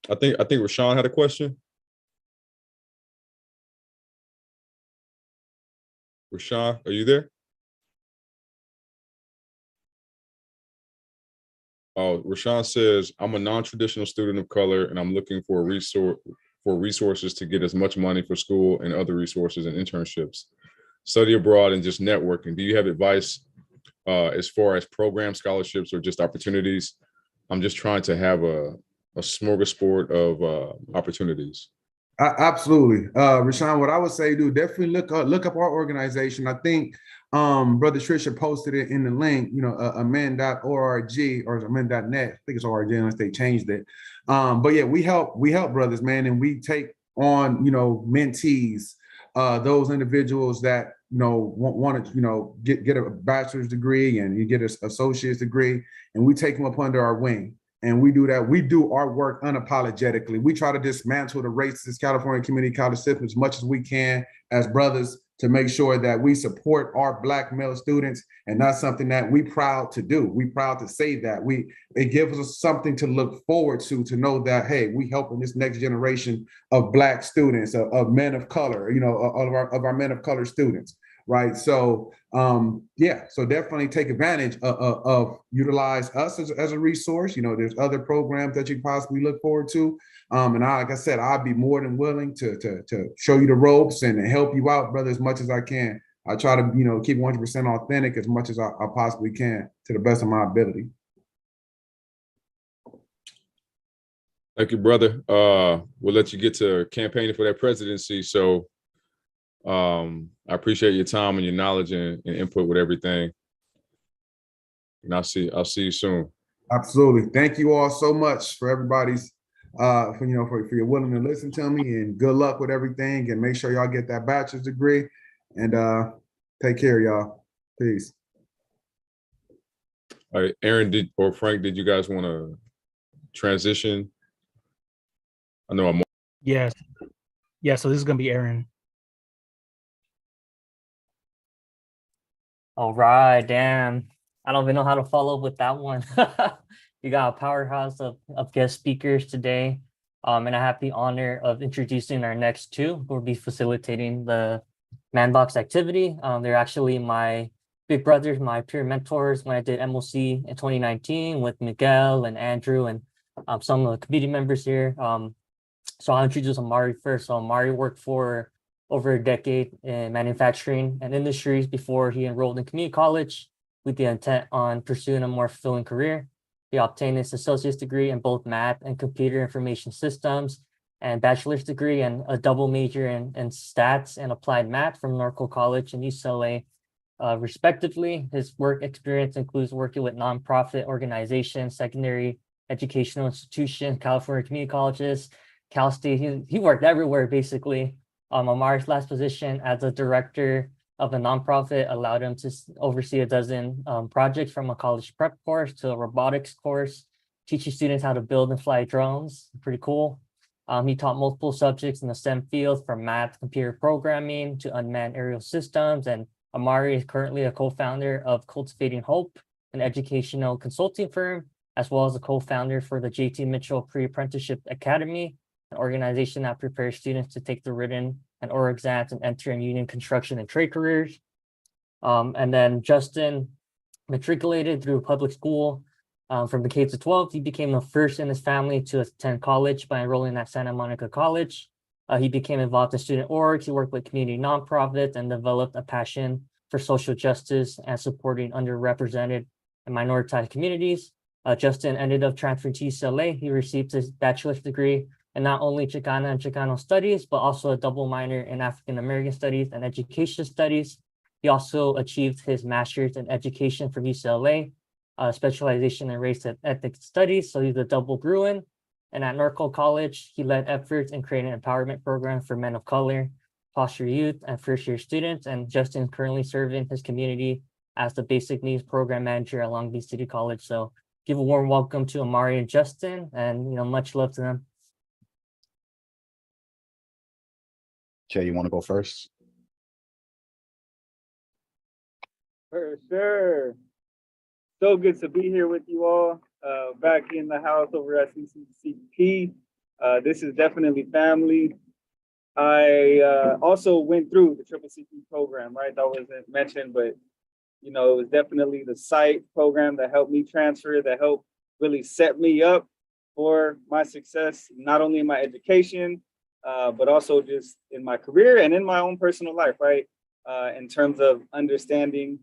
I think Rashawn had a question. Rashawn, are you there? Oh, Rashawn says, I'm a non-traditional student of color and I'm looking for resources to get as much money for school and other resources and internships, study abroad, and just networking. Do you have advice as far as program scholarships or just opportunities? I'm just trying to have a smorgasbord of opportunities. Absolutely. Rashawn, what I would say, definitely look up our organization. I think Brother Trisha posted it in the link, amen.org or amen.net. I think it's org unless they changed it. But yeah, we help brothers, man, and we take on, mentees, those individuals that, want to, get a bachelor's degree and you get an associate's degree, and we take them up under our wing. And we do that. We do our work unapologetically. We try to dismantle the racist California community college system as much as we can as brothers, to make sure that we support our Black male students. And that's something that we proud to do. We proud to say that. It gives us something to look forward to know that, hey, we helping this next generation of Black students, of men of color, of our men of color students. Right. So, so definitely take advantage of utilize us as a resource. There's other programs that you can possibly look forward to. And like I said, I'd be more than willing to show you the ropes and help you out, brother, as much as I can. I try to, keep 100% authentic as much as I possibly can to the best of my ability. Thank you, brother. We'll let you get to campaigning for that presidency. So I appreciate your time and your knowledge and input with everything. And I'll see you soon. Absolutely. Thank you all so much for everybody's for your willing to listen to me, and good luck with everything, and make sure y'all get that bachelor's degree, and take care, y'all. Peace. All right, Aaron or Frank, did you guys want to transition? I know I'm. Yes. Yeah, so this is going to be Aaron. All right, damn. I don't even know how to follow up with that one. You got a powerhouse of guest speakers today. And I have the honor of introducing our next two who will be facilitating the Manbox activity. They're actually my big brothers, my peer mentors when I did MOC in 2019 with Miguel and Andrew and some of the committee members here. So I'll introduce Amari first. So Amari worked for over a decade in manufacturing and industries before he enrolled in community college with the intent on pursuing a more fulfilling career. He obtained his associate's degree in both math and computer information systems, and bachelor's degree and a double major in stats and applied math from Norco College and UCLA, respectively. His work experience includes working with nonprofit organizations, secondary educational institutions, California community colleges, Cal State. He worked everywhere, basically. Amari's last position as a director of a nonprofit allowed him to oversee a dozen projects, from a college prep course to a robotics course, teaching students how to build and fly drones. Pretty cool. He taught multiple subjects in the STEM field, from math, computer programming to unmanned aerial systems. And Amari is currently a co-founder of Cultivating Hope, an educational consulting firm, as well as a co-founder for the JT Mitchell Pre-Apprenticeship Academy, an organization that prepares students to take the written and oral exams and enter in union construction and trade careers. And then Justin matriculated through public school from the K to 12. He became the first in his family to attend college by enrolling at Santa Monica College. He became involved in student orgs. He worked with community nonprofits and developed a passion for social justice and supporting underrepresented and minoritized communities. Justin ended up transferring to UCLA. He received his bachelor's degree in not only Chicana and Chicano studies, but also a double minor in African American studies and education studies. He also achieved his master's in education from UCLA, specialization in race and ethnic studies. So he's a double Bruin. And at Norco College, he led efforts in creating an empowerment program for men of color, foster youth, and first-year students. And Justin is currently serving his community as the Basic Needs Program Manager at Long Beach City College. So give a warm welcome to Amari and Justin, and much love to them. Jay, you want to go first? For sure. So good to be here with you all, back in the house over at CCCP. This is definitely family. I also went through the CCCP program, right? That wasn't mentioned, but it was definitely the site program that helped me transfer, that helped really set me up for my success, not only in my education, but also just in my career and in my own personal life, right? In terms of understanding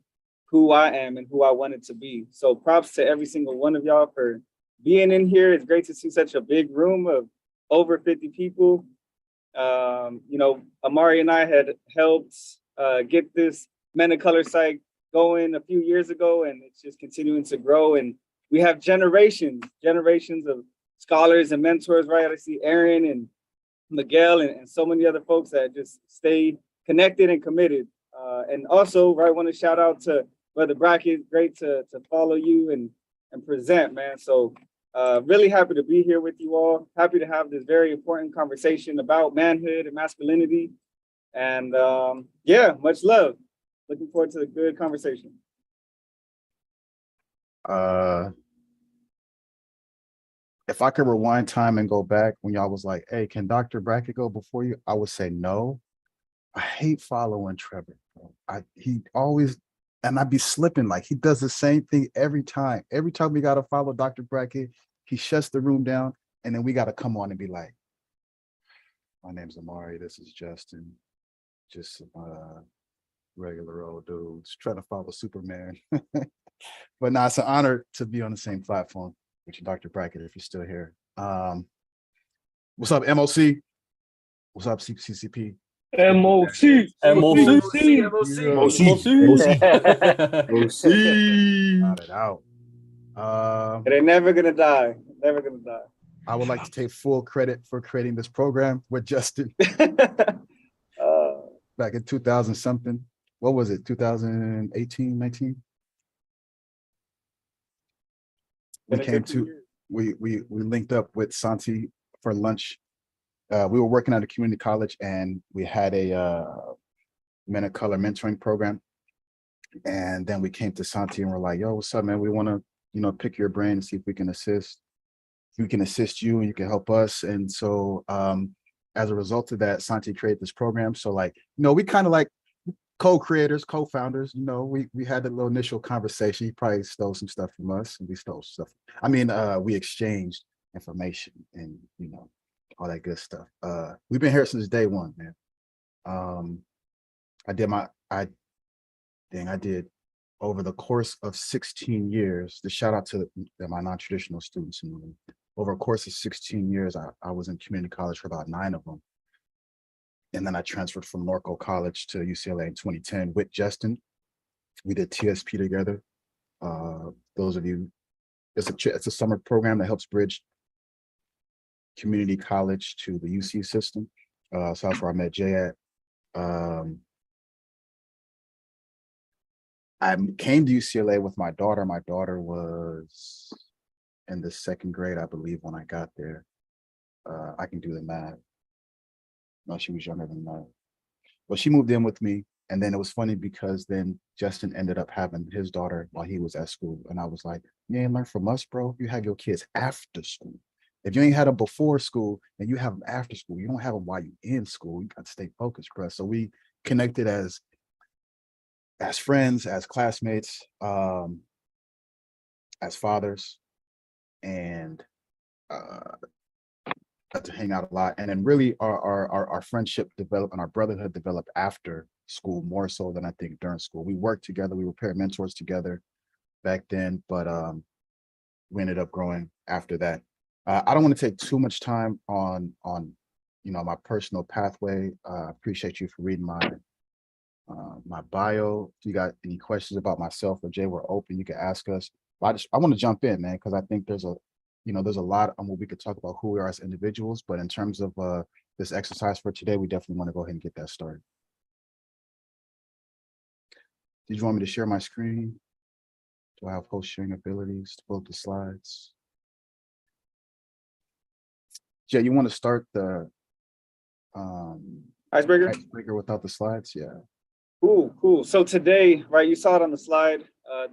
who I am and who I wanted to be. So props to every single one of y'all for being in here. It's great to see such a big room of over 50 people. Amari and I had helped get this Men of Color site going a few years ago, and it's just continuing to grow. And we have generations of scholars and mentors, right? I see Aaron and Miguel and so many other folks that just stay connected and committed. And also, right, want to shout out to Brother Brackett. Great to follow you and present, man. So really happy to be here with you all. Happy to have this very important conversation about manhood and masculinity. And yeah, much love. Looking forward to a good conversation. If I could rewind time and go back when y'all was like, hey, can Dr. Brackett go before you? I would say no. I hate following Trevor. He always, and I'd be slipping, like he does the same thing every time. Every time we got to follow Dr. Brackett, he shuts the room down, and then we got to come on and be like, my name's Amari, this is Justin, just regular old dudes trying to follow Superman. But no, it's an honor to be on the same platform with you, Dr. Brackett, if you're still here. What's up, MOC? What's up, CCCP? MOC. Got it out. They're never gonna die. Never gonna die. I would like to take full credit for creating this program with Justin. Back in 2000 something. What was it? 2018, 19? We linked up with Santi for lunch. We were working at a community college, and we had a Men of Color mentoring program. And then we came to Santi and we're like, yo, what's up, man? We want to, pick your brain and see if we can assist. We can assist you and you can help us. And so as a result of that, Santi created this program. So we kind of like co-creators, co-founders, we had a little initial conversation. He probably stole some stuff from us and we stole stuff. We exchanged information and, all that good stuff. We've been here since day one, man. I did over the course of 16 years, the shout out to my non-traditional students. Over a course of 16 years, I was in community college for about 9 of them. And then I transferred from Norco College to UCLA in 2010 with Justin. We did TSP together. Those of you, it's a summer program that helps bridge community college to the UC system. So that's where I met Jay at. I came to UCLA with my daughter. My daughter was in the 2nd grade, I believe, when I got there. I can do the math. No, she was younger than that. But she moved in with me. And then it was funny because then Justin ended up having his daughter while he was at school. And I was like, you ain't learn from us, bro. You have your kids after school. If you ain't had them before school, then you have them after school. You don't have them while you in school. You got to stay focused, bro. So we connected as friends, as classmates, as fathers, and got to hang out a lot. And then really our friendship developed and our brotherhood developed after school more so than I think during school. We worked together, we were peer mentors together back then, but we ended up growing after that. I don't want to take too much time on my personal pathway. Appreciate you for reading my bio. If you got any questions about myself or Jay, we're open. You can ask us. But I want to jump in, man, because I think there's a lot on what we could talk about who we are as individuals. But in terms of this exercise for today, we definitely want to go ahead and get that started. Did you want me to share my screen? Do I have host sharing abilities to build the slides? Jay, you want to start the icebreaker without the slides? Yeah. Cool. So today, right, you saw it on the slide.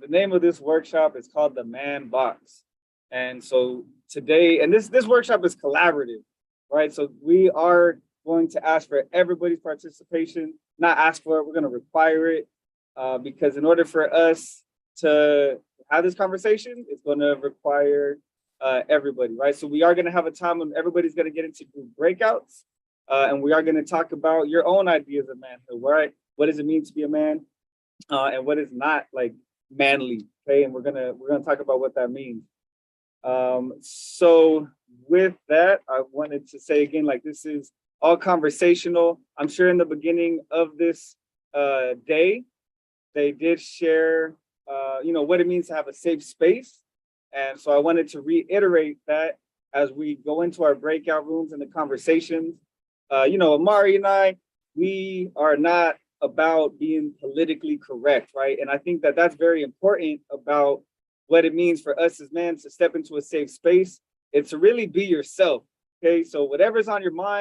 The name of this workshop is called the Man Box. And so today, and this workshop is collaborative, right? So we are going to ask for everybody's participation, not ask for it, we're going to require it, because in order for us to have this conversation, it's going to require everybody, right? So we are going to have a time when everybody's going to get into group breakouts, and we are going to talk about your own ideas of manhood, right? What does it mean to be a man, and what is not like manly, okay? And we're gonna talk about what that means. So with that, I wanted to say again, like, this is all conversational. I'm sure in the beginning of this day, they did share, what it means to have a safe space. And so I wanted to reiterate that as we go into our breakout rooms and the conversations. Amari and I, we are not about being politically correct, right? And I think that that's very important about what it means for us as men to step into a safe space. It's to really be yourself, okay? So whatever's on your mind,